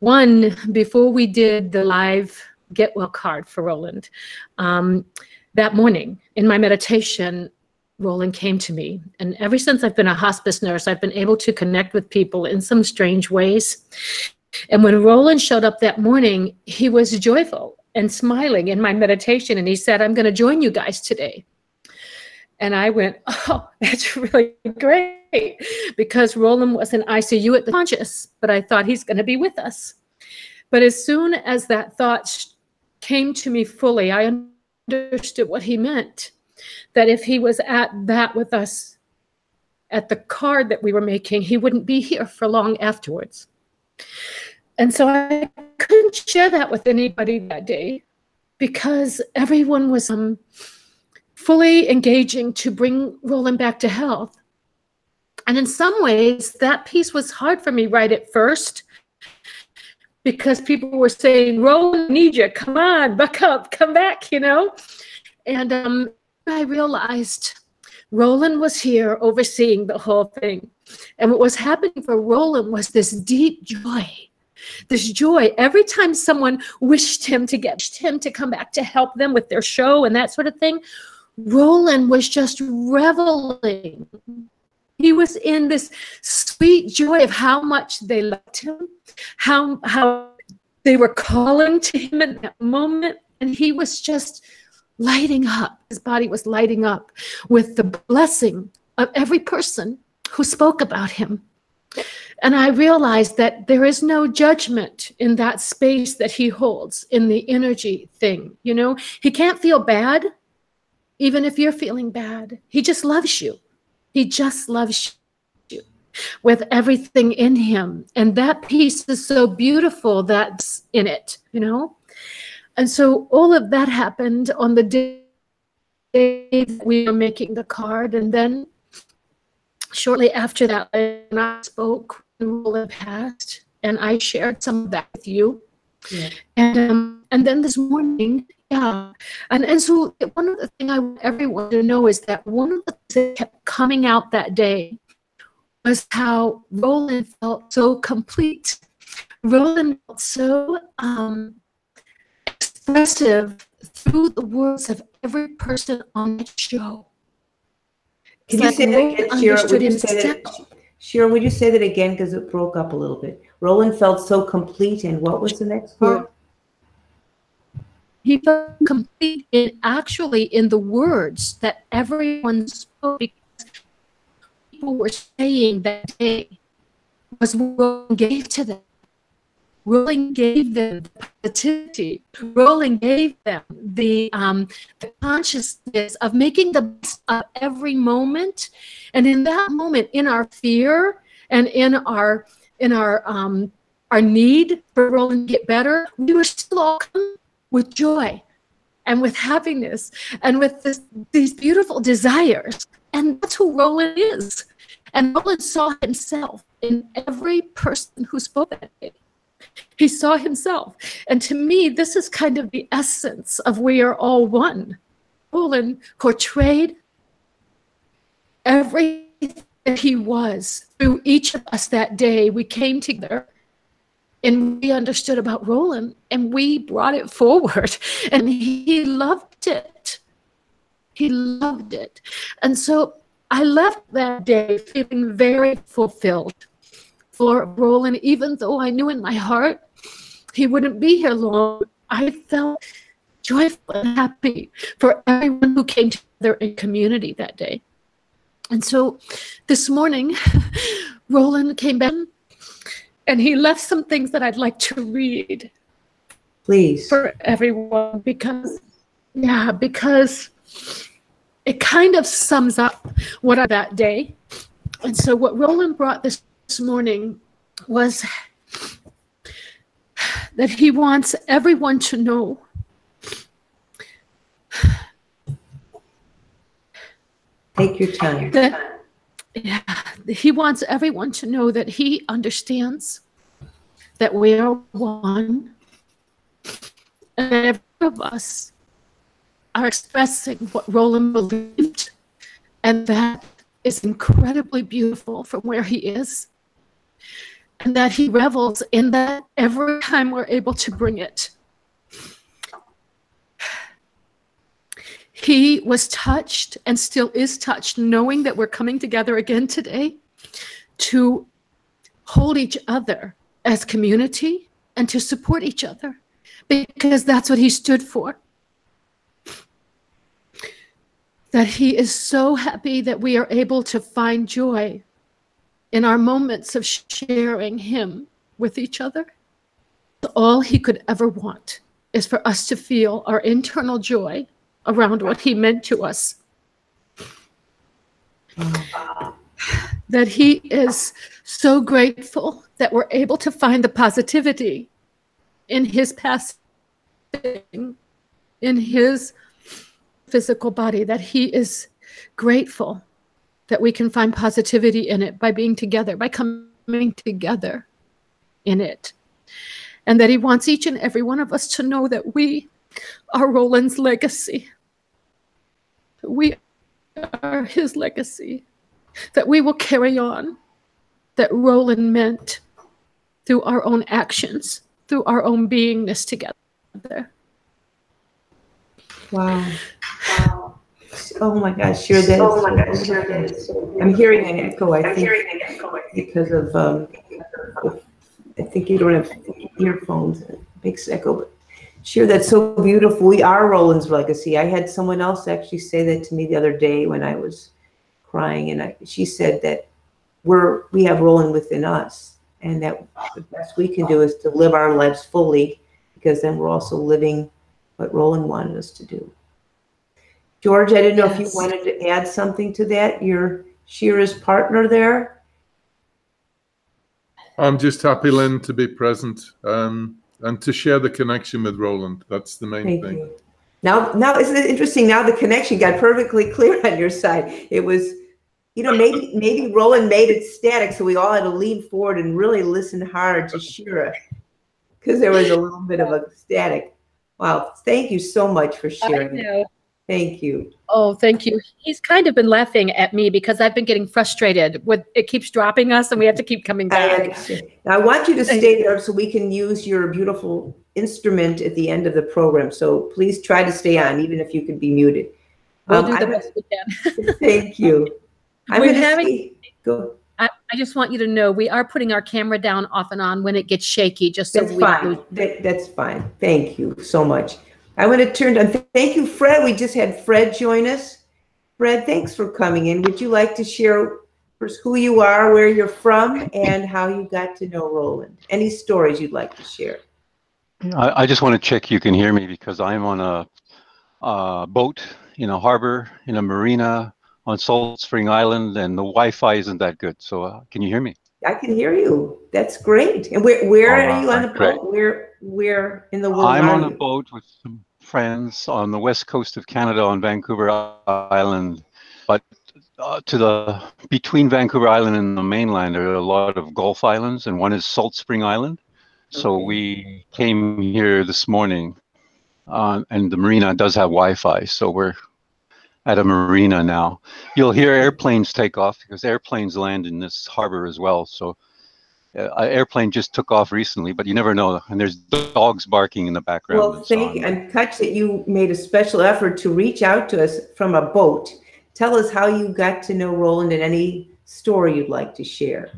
One, before we did the live Get Well card for Roland, that morning in my meditation, Roland came to me. And ever since I've been a hospice nurse, I've been able to connect with people in some strange ways. And when Roland showed up that morning, he was joyful and smiling in my meditation. And he said, "I'm going to join you guys today." And I went, "Oh, that's really great," because Roland was in ICU at the conscious, but I thought he's going to be with us. But as soon as that thought came to me fully, I understood what he meant, that if he was at that with us at the card that we were making, he wouldn't be here for long afterwards. And so I couldn't share that with anybody that day because everyone was fully engaging to bring Roland back to health. And in some ways, that piece was hard for me right at first because people were saying, "Roland, I need you, come on, buck up, come back," And I realized Roland was here overseeing the whole thing. And what was happening for Roland was this deep joy. This joy. Every time someone wished him to come back to help them with their show and that sort of thing, Roland was just reveling. He was in this sweet joy of how much they loved him, how they were calling to him in that moment, and he was just lighting up. His body was lighting up with the blessing of every person who spoke about him. And I realized that there is no judgment in that space that he holds in the energy thing. He can't feel bad, even if you're feeling bad. He just loves you. He just loves you with everything in him. And that piece is so beautiful that's in it, And so all of that happened on the day that we were making the card. And then shortly after that, when I spoke, Roland passed, and I shared some of that with you. Yeah. And then this morning, and so one of the things I want everyone to know is that one of the things that kept coming out that day was how Roland felt so complete. Roland felt so expressive through the words of every person on that show. Can you say that again, Shira? Would you say that, Shira, would you say that again, because it broke up a little bit? Roland felt so complete, and what was the next part? He felt complete in the words that everyone spoke, because people were saying that day was what Roland gave to them. Roland gave them the positivity. Roland gave them the consciousness of making the best of every moment. And in that moment, in our fear and in our need for Roland to get better, we were still all coming with joy and with happiness and with these beautiful desires. And that's who Roland is. And Roland saw himself in every person who spoke that day. He saw himself. And to me, this is kind of the essence of we are all one. Roland portrayed everything that he was through each of us that day. We came together and we understood about Roland and we brought it forward. And he loved it. He loved it. And so I left that day feeling very fulfilled for Roland, even though I knew in my heart he wouldn't be here long. I felt joyful and happy for everyone who came together in community that day. And so this morning, Roland came back and he left some things that I'd like to read. Please. For everyone, because it kind of sums up what I that day. And so what Roland brought this morning was that he wants everyone to know take your time. That, he wants everyone to know that he understands that we are one, and every of us are expressing what Roland believed, and that is incredibly beautiful from where he is. And that he revels in that every time we're able to bring it. He was touched and still is touched, knowing that we're coming together again today to hold each other as community and to support each other, because that's what he stood for. That he is so happy that we are able to find joy in our moments of sharing him with each other. All he could ever want is for us to feel our internal joy around what he meant to us. That he is so grateful that we're able to find the positivity in his passing, in his physical body, that he is grateful that we can find positivity in it by being together, by coming together in it. And that he wants each and every one of us to know that we are Roland's legacy. We are his legacy, that we will carry on, that Roland meant through our own actions, through our own beingness together. Wow. Wow. Oh my gosh, Shira, that is. I'm hearing an echo, I think, because of, I think you don't have earphones, it makes echo. But Shira, that's so beautiful. We are Roland's legacy. I had someone else actually say that to me the other day when I was crying, and she said that we have Roland within us, and that the best we can do is to live our lives fully, because then we're also living what Roland wanted us to do. George, I didn't know if you wanted to add something to that. You're Shira's partner there. I'm just happy, Lynn, to be present and to share the connection with Roland. That's the main thing. Thank you. Now, isn't it interesting? Now the connection got perfectly clear on your side. It was, maybe Roland made it static, so we all had to lean forward and really listen hard to Shira, because there was a little bit of a static. Wow, thank you so much for sharing. I know. Thank you. Oh, thank you. He's kind of been laughing at me because I've been getting frustrated with it keeps dropping us and we have to keep coming I back. understand. I want you to stay there so we can use your beautiful instrument at the end of the program. So please try to stay on, even if you could be muted. We'll do the best we can. Thank you. Go. I just want you to know we are putting our camera down off and on when it gets shaky, just so That's we don't fine. lose. That's fine. Thank you so much. I want to turn to, thank you, Fred. We just had Fred join us. Fred, thanks for coming in. Would you like to share first who you are, where you're from, and how you got to know Roland? Any stories you'd like to share? I just want to check you can hear me because I'm on a boat in a harbor, in a marina on Salt Spring Island, and the Wi-Fi isn't that good. So can you hear me? I can hear you. That's great. And where are you on the great. boat? Where in the world I'm are on you? a boat with some friends on the west coast of Canada on Vancouver Island, but between Vancouver Island and the mainland there are a lot of Gulf islands, and one is Salt Spring Island. So we came here this morning, and the marina does have Wi-Fi, so we're at a marina now. You'll hear airplanes take off because airplanes land in this harbor as well. So an airplane just took off recently, but you never know. And there's dogs barking in the background. Well, thank you. I'm touched that you made a special effort to reach out to us from a boat. Tell us how you got to know Roland and any story you'd like to share.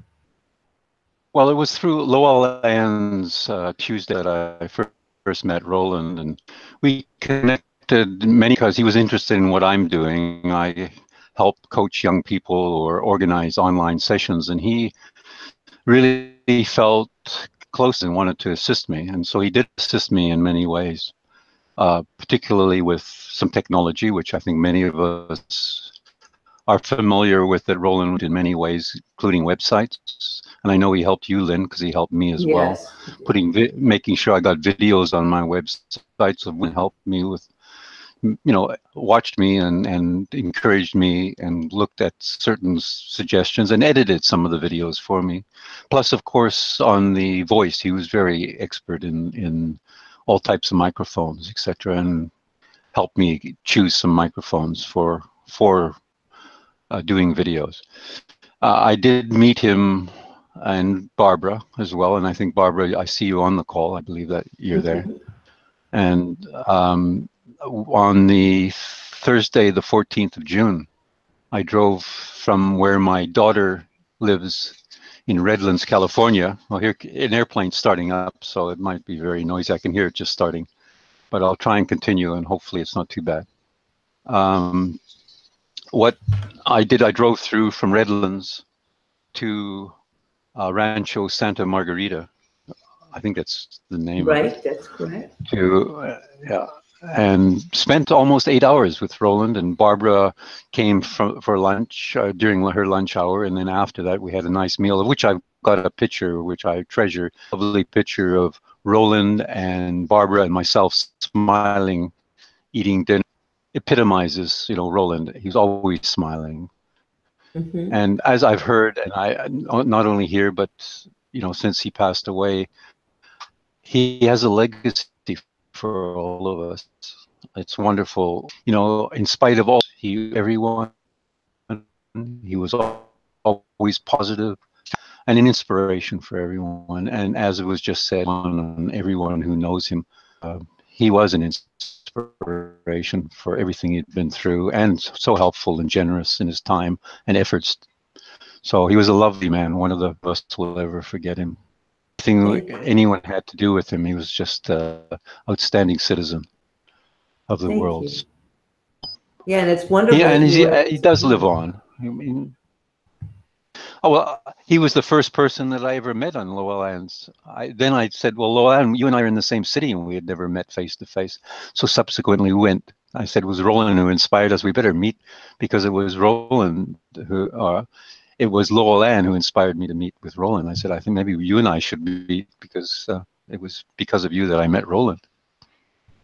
Well, it was through Llewellyn's Tuesday that I first met Roland, and we connected many because he was interested in what I'm doing. I help coach young people or organize online sessions, and he really felt close and wanted to assist me. And so he did assist me in many ways, particularly with some technology, which I think many of us are familiar with at Roland in many ways, including websites. And I know he helped you, Lynn, because he helped me as well, making sure I got videos on my website. So it helped me with, watched me and encouraged me and looked at certain suggestions and edited some of the videos for me. Plus, of course, on the voice, he was very expert in all types of microphones, etc., and helped me choose some microphones for doing videos. I did meet him and Barbara as well, and I think Barbara, I see you on the call. I believe that you're there. And on the Thursday, the 14th of June, I drove from where my daughter lives in Redlands, California. Well, here an airplane's starting up, so it might be very noisy. I can hear it just starting, but I'll try and continue, and hopefully it's not too bad. What I did, I drove through from Redlands to Rancho Santa Margarita. I think that's the name. Right, that's correct. And spent almost 8 hours with Roland, and Barbara came for lunch during her lunch hour, and then after that we had a nice meal, of which I've got a picture, which I treasure, a lovely picture of Roland and Barbara and myself smiling, eating dinner. Epitomizes, Roland. He's always smiling. And as I've heard, and I not only here, but since he passed away, he has a legacy for all of us. It's wonderful. In spite of all, he was always positive and an inspiration for everyone. And as it was just said, on everyone who knows him, he was an inspiration for everything he'd been through, and so helpful and generous in his time and efforts. So he was a lovely man. One of the best will ever forget him. Nothing anyone had to do with him. He was just an outstanding citizen of the world. Yeah, and it's wonderful. Yeah, and he does live on. I mean, he was the first person that I ever met on Llewellyn's. Then I said, well, Llewellyn, you and I are in the same city, and we had never met face to face. So subsequently went. I said, it was Roland who inspired us. We better meet, because it was Roland who, it was Llewellyn who inspired me to meet with Roland. I said, I think maybe you and I should meet, because it was because of you that I met Roland.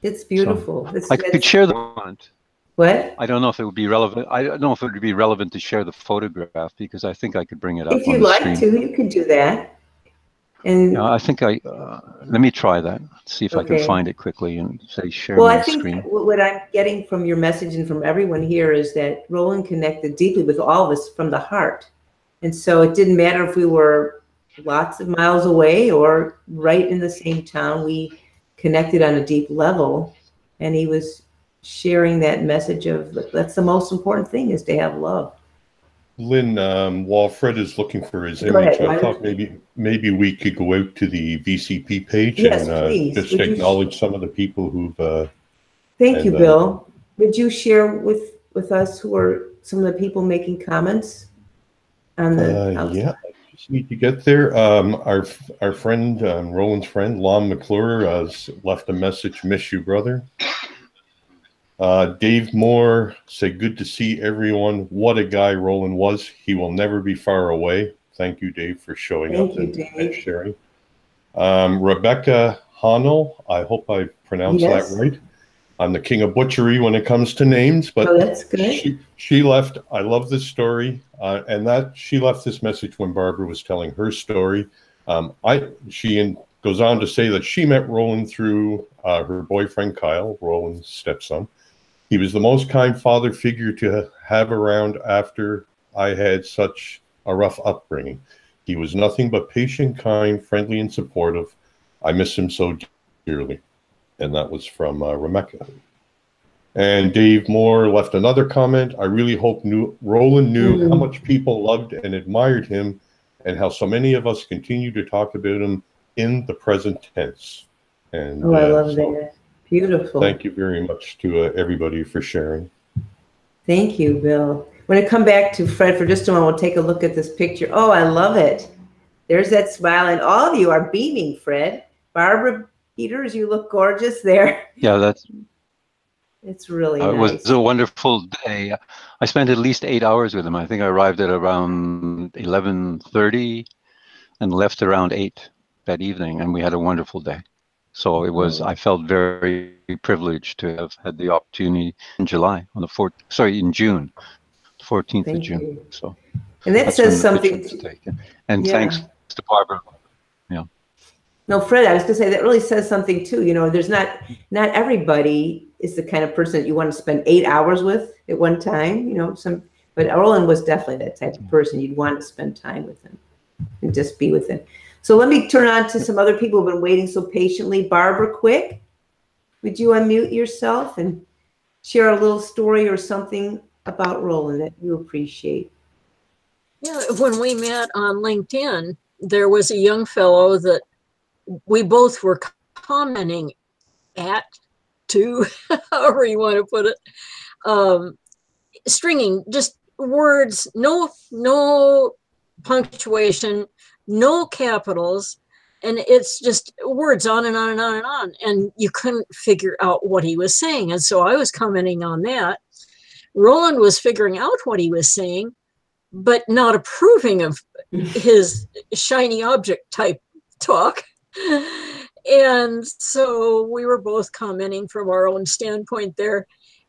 It's beautiful. So I could share the moment. What? I don't know if it would be relevant. I don't know if it would be relevant to share the photograph, because I think I could bring it up. If you'd like to, you can do that. And I think let me try that. See if I can okay. find it quickly and say share Well, my I think screen. what I'm getting from your message and from everyone here is that Roland connected deeply with all of us from the heart. And so it didn't matter if we were lots of miles away or right in the same town. We connected on a deep level. And he was sharing that message of that's the most important thing, is to have love. Lynn, while Fred is looking for his Go image, ahead. I thought maybe we could go out to the VCP page Yes, and please. just Would you acknowledge some of the people who've. Thank you, Bill. Would you share with us who are some of the people making comments on the Yeah, I just need to get there. Our friend, Roland's friend, Lon McClure, has left a message. Miss you, brother. Dave Moore said, good to see everyone. What a guy Roland was. He will never be far away. Thank you, Dave, for showing up and sharing. Rebecca Honnell, I hope I pronounced that right. I'm the king of butchery when it comes to names, but that's good. She left. I love this story, and that she left this message when Barbara was telling her story. She goes on to say that she met Roland through her boyfriend Kyle, Roland's stepson. He was the most kind father figure to have around after I had such a rough upbringing. He was nothing but patient, kind, friendly, and supportive. I miss him so dearly. And that was from Rebecca. And Dave Moore left another comment. I really hope Roland knew how much people loved and admired him, and how so many of us continue to talk about him in the present tense. And I love that. Beautiful. Thank you very much to everybody for sharing. Thank you, Bill. When I come back to Fred for just a moment, we'll take a look at this picture. Oh, I love it. There's that smile, and all of you are beaming, Fred. Barbara Peters, you look gorgeous there. Yeah, it's really nice. It was a wonderful day. I spent at least 8 hours with him. I think I arrived at around 11:30 and left around 8 that evening, and we had a wonderful day. So it was, I felt very privileged to have had the opportunity in July, on the in June, 14th of June. You. So, and that says something. And thanks to Barbara. Yeah. No, Fred, I was going to say that really says something too. You know, there's not everybody is the kind of person that you want to spend 8 hours with at one time. You know, but Roland was definitely that type of person. You'd want to spend time with him and just be with him. So let me turn on to some other people who've been waiting so patiently. Barbara Quick, would you unmute yourself and share a little story or something about Roland that you appreciate? Yeah, when we met on LinkedIn, there was a young fellow that we both were commenting to, however you want to put it, stringing just words, no punctuation, no capitals, and it's just words on and on and on and on, and you couldn't figure out what he was saying. And so I was commenting on that. Roland was figuring out what he was saying, but not approving of his shiny object type talk. And so we were both commenting from our own standpoint there.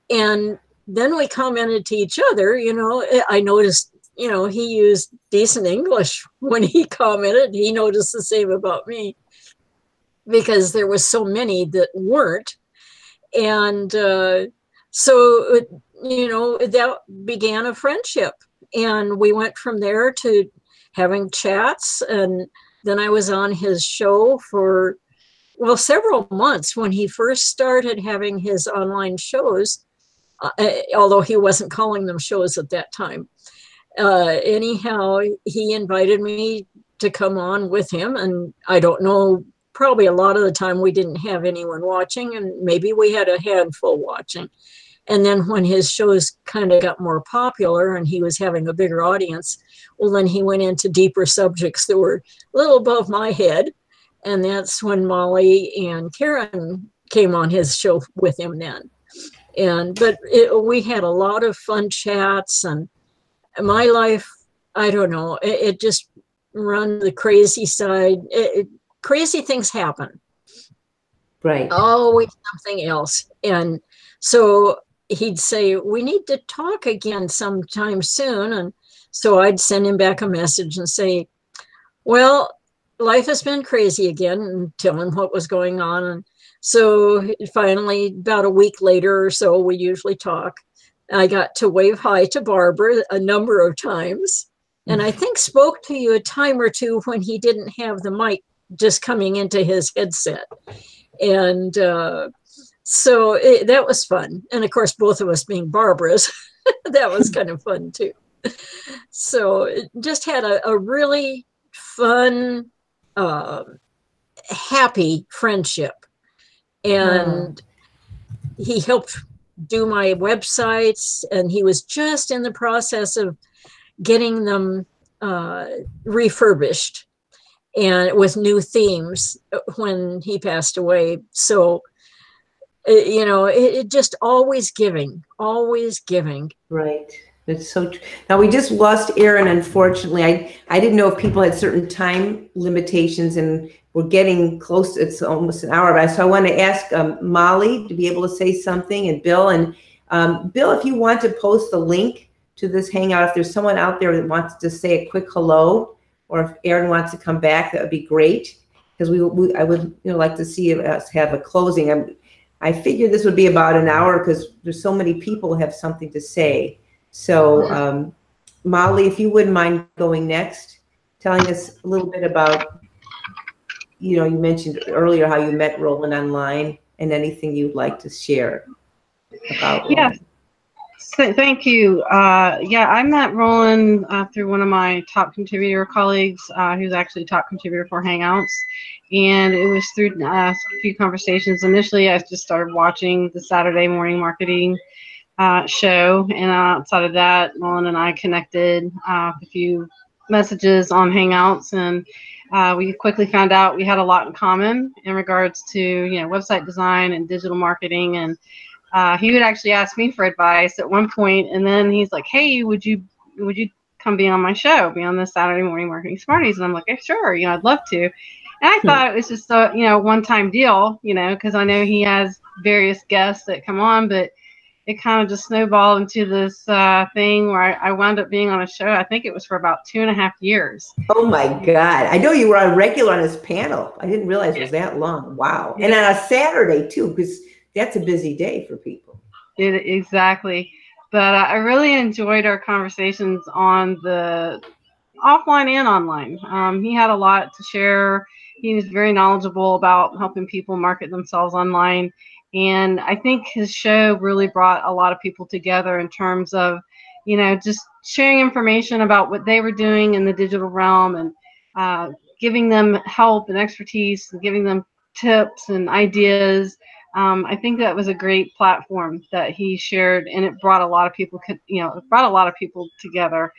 And then we commented to each other. You know, I noticed, you know, he used decent English when he commented. He noticed the same about me, because there was so many that weren't. And so, you know, that began a friendship. And we went from there to having chats. And then I was on his show for, well, several months when he first started having his online shows, although he wasn't calling them shows at that time. Anyhow, he invited me to come on with him. And I don't know, probably a lot of the time we didn't have anyone watching, and maybe we had a handful watching. And then when his shows kind of got more popular and he was having a bigger audience, well, then he went into deeper subjects that were a little above my head. And that's when Molly and Karen came on his show with him then. But we had a lot of fun chats, and my life, I don't know, it just run the crazy side. Crazy things happen. Right. Always something else. And so he'd say, we need to talk again sometime soon. And so I'd send him back a message and say, well, life has been crazy again, and telling what was going on. And so finally, about a week later or so, we usually talk. I got to wave hi to Barbara a number of times, and I think spoke to you a time or two when he didn't have the mic just coming into his headset. And so that was fun. And of course, both of us being Barbaras, that was kind of fun too. So it just had a really fun, happy friendship. And he helped do my websites, and he was just in the process of getting them refurbished and with new themes when he passed away. So, you know, it just always giving, always giving. Right. It's so true. Now, we just lost Aaron, unfortunately. I didn't know if people had certain time limitations, and we're getting close. It's almost an hour. So I want to ask Molly to be able to say something, and Bill. And Bill, if you want to post the link to this Hangout, if there's someone out there that wants to say a quick hello, or if Aaron wants to come back, that would be great, because I would like to see us have a closing. I figured this would be about an hour because there's so many people who have something to say. So, Molly, if you wouldn't mind going next, telling us a little bit about, you mentioned earlier how you met Roland online, and anything you'd like to share about Roland. Yes. Thank you. Yeah, I met Roland through one of my top contributor colleagues, who's actually a top contributor for Hangouts. And it was through a few conversations. Initially, I just started watching the Saturday morning marketing show, and outside of that, Roland and I connected with a few messages on Hangouts, and we quickly found out we had a lot in common in regards to website design and digital marketing. And he would actually ask me for advice at one point, and then he's like, "Hey, would you come be on my show, be on the Saturday morning marketing Smarties?" And I'm like, "Hey, sure, I'd love to." And I thought it was just a one-time deal, because I know he has various guests that come on, but it kind of just snowballed into this thing where I wound up being on a show. I think it was for about 2.5 years. Oh my God. I know you were on regular on his panel. I didn't realize it was that long. Wow. And on a Saturday too, because that's a busy day for people. Exactly. But I really enjoyed our conversations on the offline and online. He had a lot to share. He was very knowledgeable about helping people market themselves online. And I think his show really brought a lot of people together in terms of, just sharing information about what they were doing in the digital realm, and giving them help and expertise, and giving them tips and ideas. I think that was a great platform that he shared, and it brought a lot of people, together.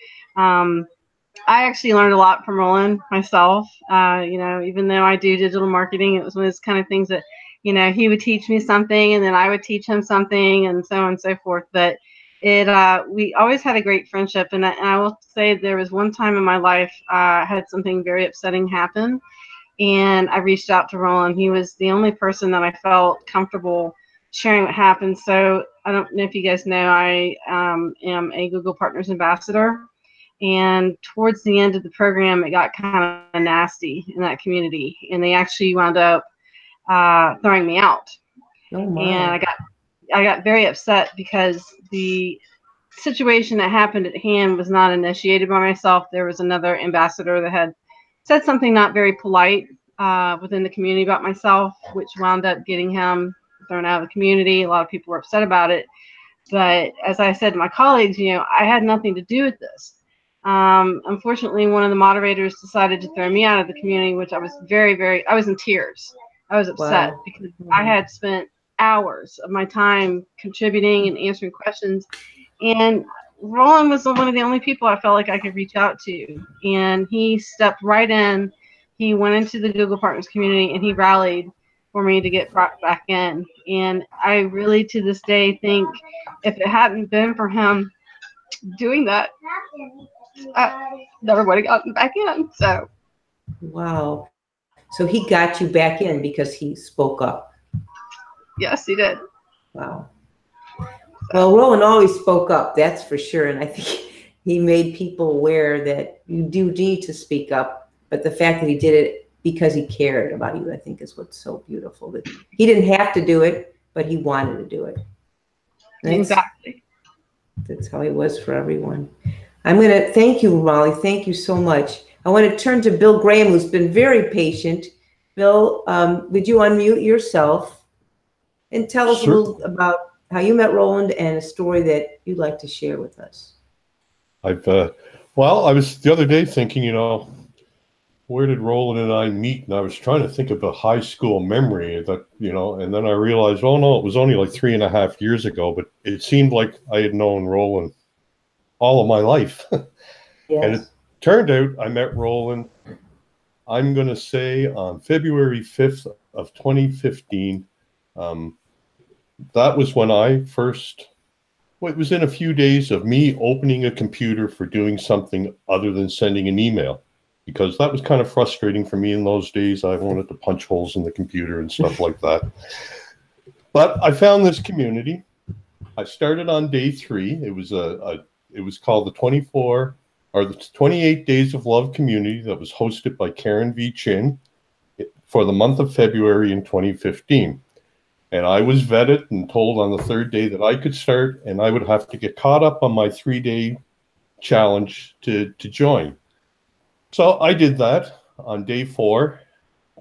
I actually learned a lot from Roland myself. Even though I do digital marketing, it was one of those kind of things that, he would teach me something, and then I would teach him something, and so on and so forth. But we always had a great friendship. And I will say there was one time in my life I had something very upsetting happen, and I reached out to Roland. He was the only person that I felt comfortable sharing what happened. So I don't know if you guys know, I am a Google Partners Ambassador. And towards the end of the program, it got kind of nasty in that community, and they actually wound up throwing me out. Oh my. And I got very upset because the situation that happened at hand was not initiated by myself. There was another ambassador that had said something not very polite within the community about myself, which wound up getting him thrown out of the community. A lot of people were upset about it. But as I said to my colleagues, I had nothing to do with this. Unfortunately, one of the moderators decided to throw me out of the community, which I was I was in tears. I was upset because I had spent hours of my time contributing and answering questions. And Roland was one of the only people I felt like I could reach out to. And he stepped right in. He went into the Google Partners community, and he rallied for me to get brought back in. And I really, to this day, think if it hadn't been for him doing that, never would have gotten back in. So, wow. So he got you back in because he spoke up. Yes, he did. Wow. Well, Roland always spoke up, that's for sure. And I think he made people aware that you do need to speak up. But the fact that he did it because he cared about you, I think is what's so beautiful. That he didn't have to do it, but he wanted to do it. Exactly. That's how he was for everyone. I'm going to thank you, Molly. Thank you so much. I want to turn to Bill Graham, who's been very patient. Bill, would you unmute yourself and tell us a little about how you met Roland and a story that you'd like to share with us? Well, I was the other day thinking, where did Roland and I meet? And I was trying to think of a high school memory that, and then I realized, oh no, it was only like 3.5 years ago, but it seemed like I had known Roland all of my life. Yes. And it turned out I met Roland, I'm going to say on February 5th of 2015. That was when I first, well, it was in a few days of me opening a computer for doing something other than sending an email, because that was kind of frustrating for me in those days. I wanted to punch holes in the computer and stuff like that. But I found this community. I started on day 3. It was called the 24 or the 28 Days of Love community that was hosted by Karen V. Chin for the month of February in 2015. And I was vetted and told on the 3rd day that I could start, and I would have to get caught up on my 3-day challenge to join. So I did that on day 4,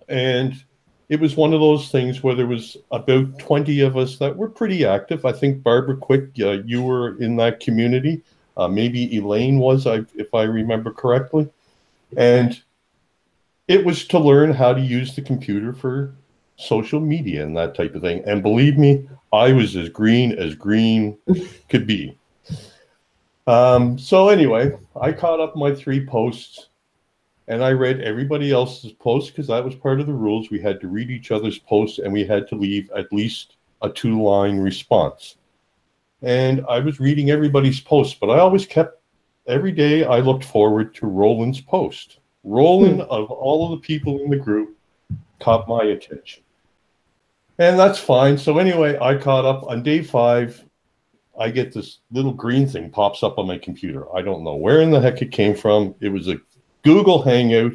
and it was one of those things where there was about 20 of us that were pretty active. I think Barbara Quick, you were in that community. Maybe Elaine was, if I remember correctly. And it was to learn how to use the computer for social media and that type of thing. And believe me, I was as green could be. So anyway, I caught up my 3 posts, and I read everybody else's posts because that was part of the rules. We had to read each other's posts, and we had to leave at least a 2-line response. And I was reading everybody's posts, but I always kept, every day I looked forward to Roland's post. Roland, of all of the people in the group, caught my attention. And that's fine. So anyway, I caught up on day 5. I get this little green thing pops up on my computer. I don't know where in the heck it came from. It was a Google Hangout,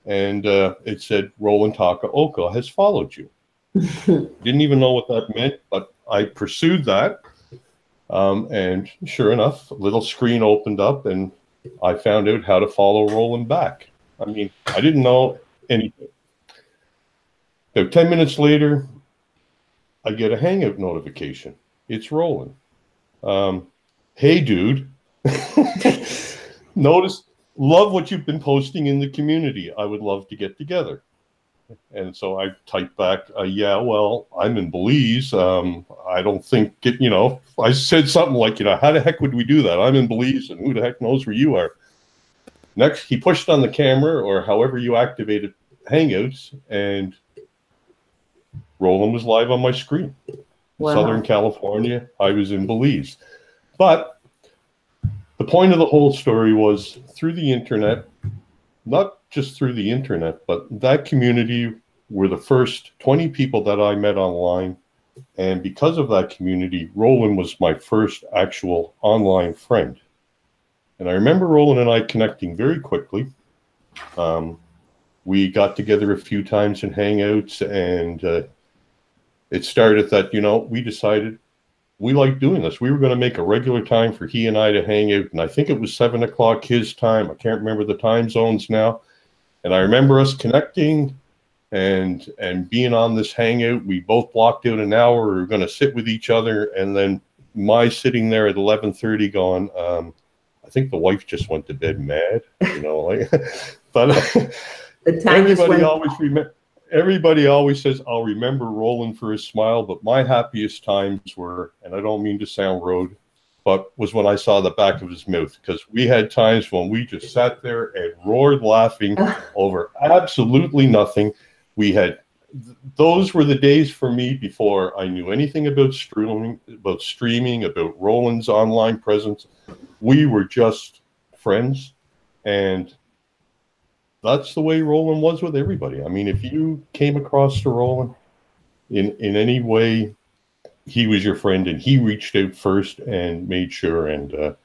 and it said Roland Takaoka has followed you. Didn't even know what that meant, but I pursued that. And sure enough, a little screen opened up, and I found out how to follow Roland back. I mean, I didn't know anything. About 10 minutes later, I get a Hangout notification. It's Roland. Hey, dude. Love what you've been posting in the community. I would love to get together. And so I typed back, yeah, well, I'm in Belize. I don't think, I said something like, how the heck would we do that? I'm in Belize, and who the heck knows where you are? Next, he pushed on the camera, or however you activated Hangouts, and Roland was live on my screen. Wow. Southern California, I was in Belize. But the point of the whole story was through the internet, not just through the internet, but that community were the first 20 people that I met online. And because of that community, Roland was my first actual online friend. And I remember Roland and I connecting very quickly. We got together a few times in Hangouts, and it started that, we decided we liked doing this. We were going to make a regular time for he and I to hang out. And I think it was 7 o'clock his time. I can't remember the time zones now. And I remember us connecting and being on this Hangout. We both blocked out an hour. We were going to sit with each other. And then my sitting there at 11:30 going, I think the wife just went to bed mad, but everybody always says, I'll remember Roland for his smile, but my happiest times were, and I don't mean to sound rude, but was when I saw the back of his mouth, because we had times when we just sat there and roared laughing over absolutely nothing. Those were the days for me before I knew anything about streaming, about Roland's online presence. We were just friends, and that's the way Roland was with everybody. I mean, if you came across to Roland in any way, he was your friend, and he reached out first and made sure. And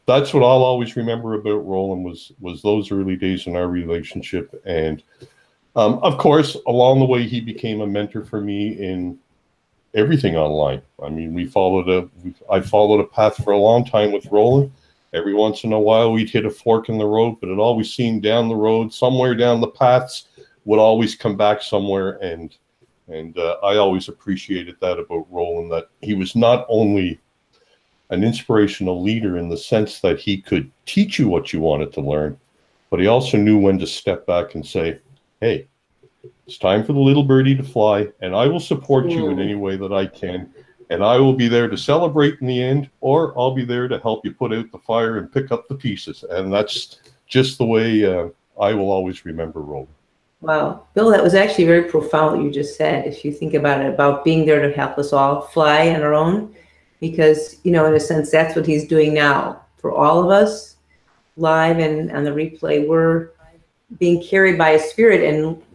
that's what I'll always remember about Roland was those early days in our relationship. And Of course, along the way, he became a mentor for me in everything online. I mean, I followed a path for a long time with Roland. Every once in a while, we'd hit a fork in the road, but it always seemed down the road, somewhere down the paths, would always come back somewhere. And I always appreciated that about Roland, that he was not only an inspirational leader in the sense that he could teach you what you wanted to learn, but he also knew when to step back and say, hey, it's time for the little birdie to fly, and I will support you in any way that I can. And I will be there to celebrate in the end, or I'll be there to help you put out the fire and pick up the pieces. And that's just the way I will always remember Roland. Wow. Bill, that was actually very profound what you just said, if you think about it, about being there to help us all fly on our own. Because, you know, in a sense, that's what he's doing now for all of us, live and on the replay. We're being carried by a spirit,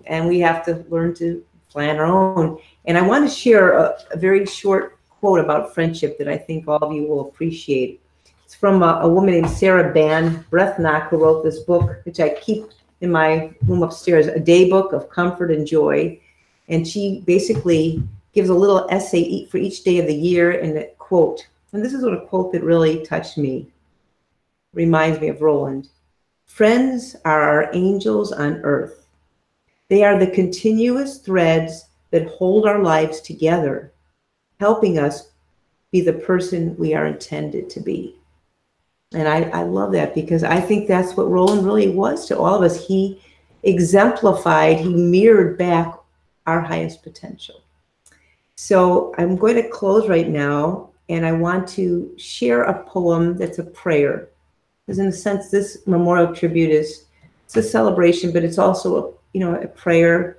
and we have to learn to fly on our own. And I want to share a very short quote about friendship that I think all of you will appreciate. It's from a woman named Sarah Brethnock, who wrote this book, which I keep in my room upstairs, A Day Book of Comfort and Joy. And she basically gives a little essay for each day of the year and a quote. And this is what a quote that really touched me. Reminds me of Roland. Friends are our angels on earth. They are the continuous threads that hold our lives together, helping us be the person we are intended to be. And I love that, because I think that's what Roland really was to all of us. He exemplified, he mirrored back our highest potential. So I'm going to close right now, and I want to share a poem that's a prayer. Because in a sense, this memorial tribute it's a celebration, but it's also a prayer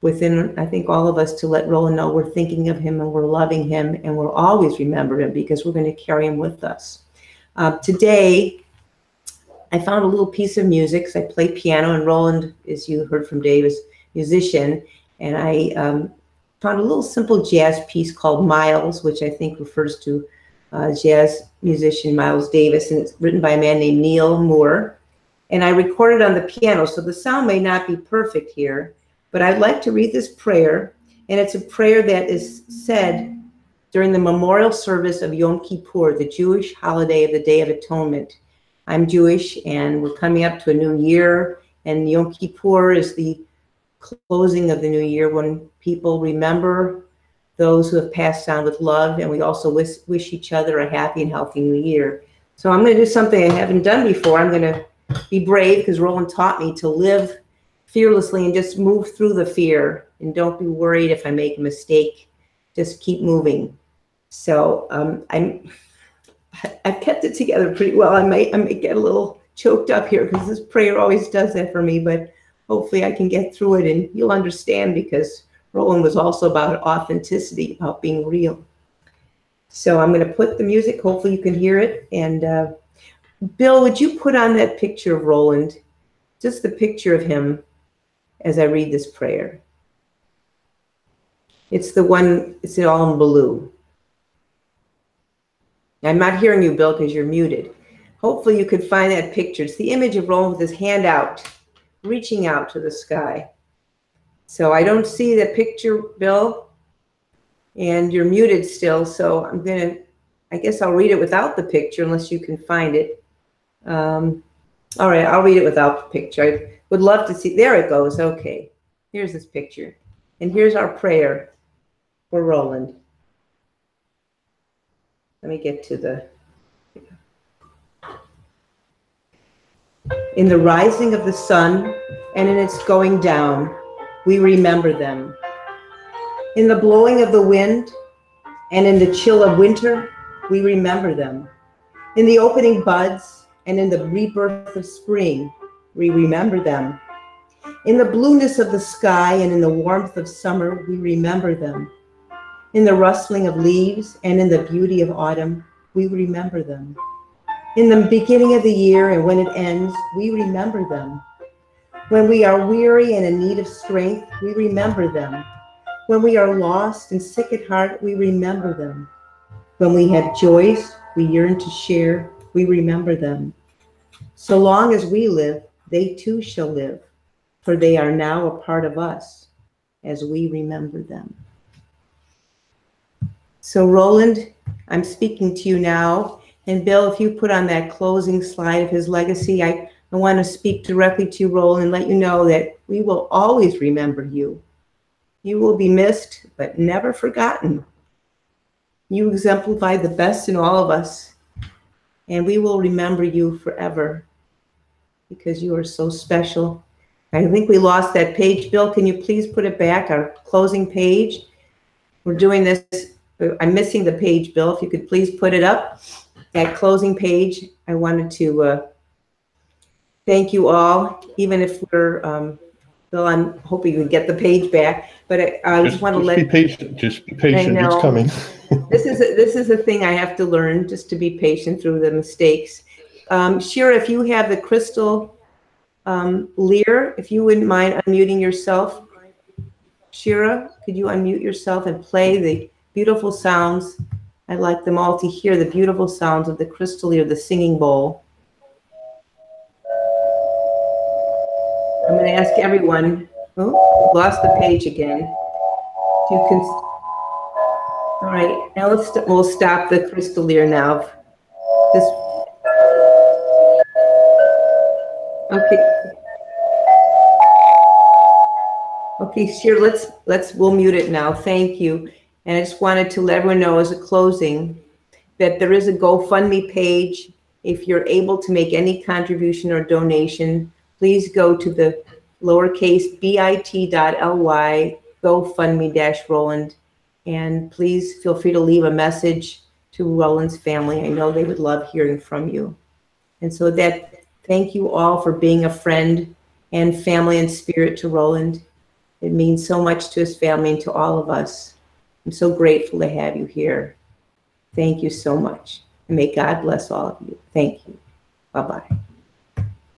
within, I think, all of us, to let Roland know we're thinking of him and we're loving him and we'll always remember him, because we're going to carry him with us. Today, I found a little piece of music. I play piano, and Roland, as you heard from Dave, is a musician. And I found a little simple jazz piece called Miles, which I think refers to jazz musician Miles Davis, and it's written by a man named Neil Moore. And I recorded on the piano, so the sound may not be perfect here, but I'd like to read this prayer, and it's a prayer that is said during the memorial service of Yom Kippur, the Jewish holiday of the Day of Atonement. I'm Jewish, and we're coming up to a new year, and Yom Kippur is the closing of the new year, when people remember those who have passed on with love, and we also wish each other a happy and healthy new year. So I'm going to do something I haven't done before. I'm going to be brave, because Roland taught me to live fearlessly and just move through the fear, and don't be worried if I make a mistake. Just keep moving. So I've kept it together pretty well. I might get a little choked up here, because this prayer always does that for me, but hopefully I can get through it and you'll understand, because Roland was also about authenticity, about being real. So I'm going to put the music. Hopefully you can hear it. And Bill, would you put on that picture of Roland, just the picture of him as I read this prayer? It's the one, it's all in blue. I'm not hearing you, Bill, because you're muted. Hopefully you could find that picture. It's the image of Roland with his hand out, reaching out to the sky. So I don't see the picture, Bill, and you're muted still. So I guess I'll read it without the picture, unless you can find it. All right, I'll read it without the picture. I would love to see. There it goes. Okay, here's this picture. And here's our prayer for Roland. Let me get to the... In the rising of the sun and in its going down, we remember them. In the blowing of the wind and in the chill of winter, we remember them. In the opening buds and in the rebirth of spring, we remember them. In the blueness of the sky and in the warmth of summer, we remember them. In the rustling of leaves and in the beauty of autumn, we remember them. In the beginning of the year and when it ends, we remember them. When we are weary and in need of strength, we remember them. When we are lost and sick at heart, we remember them. When we have joys we yearn to share, we remember them. So long as we live, they too shall live. for they are now a part of us as we remember them. So Roland, I'm speaking to you now. And Bill, if you put on that closing slide of his legacy, I want to speak directly to you, Roland, and let you know that we will always remember you. You will be missed, but never forgotten. You exemplify the best in all of us, and we will remember you forever because you are so special. I think we lost that page. Bill, can you please put it back, our closing page? We're doing this. I'm missing the page, Bill. If you could please put it up, that closing page. I wanted to thank you all, even if we're, Bill, I'm hoping you can get the page back, but I just want to let. Be patient. Just be patient. It's coming. This is a thing I have to learn, just to be patient through the mistakes. Shira, if you have the crystal lyre, if you wouldn't mind unmuting yourself. Shira, could you unmute yourself and play the beautiful sounds? I'd like them all to hear the beautiful sounds of the crystal lyre, the singing bowl. I'm going to ask everyone. Oh, lost the page again. You can. All right, now we'll stop the crystal lyre now. This. Okay. Okay, Shira, we'll mute it now. Thank you. And I just wanted to let everyone know as a closing that there is a GoFundMe page. If you're able to make any contribution or donation, please go to the lowercase bit.ly GoFundMe-Roland. And please feel free to leave a message to Roland's family. I know they would love hearing from you. And so thank you all for being a friend and family and spirit to Roland. It means so much to his family and to all of us. I'm so grateful to have you here. Thank you so much. And may God bless all of you. Thank you. Bye-bye.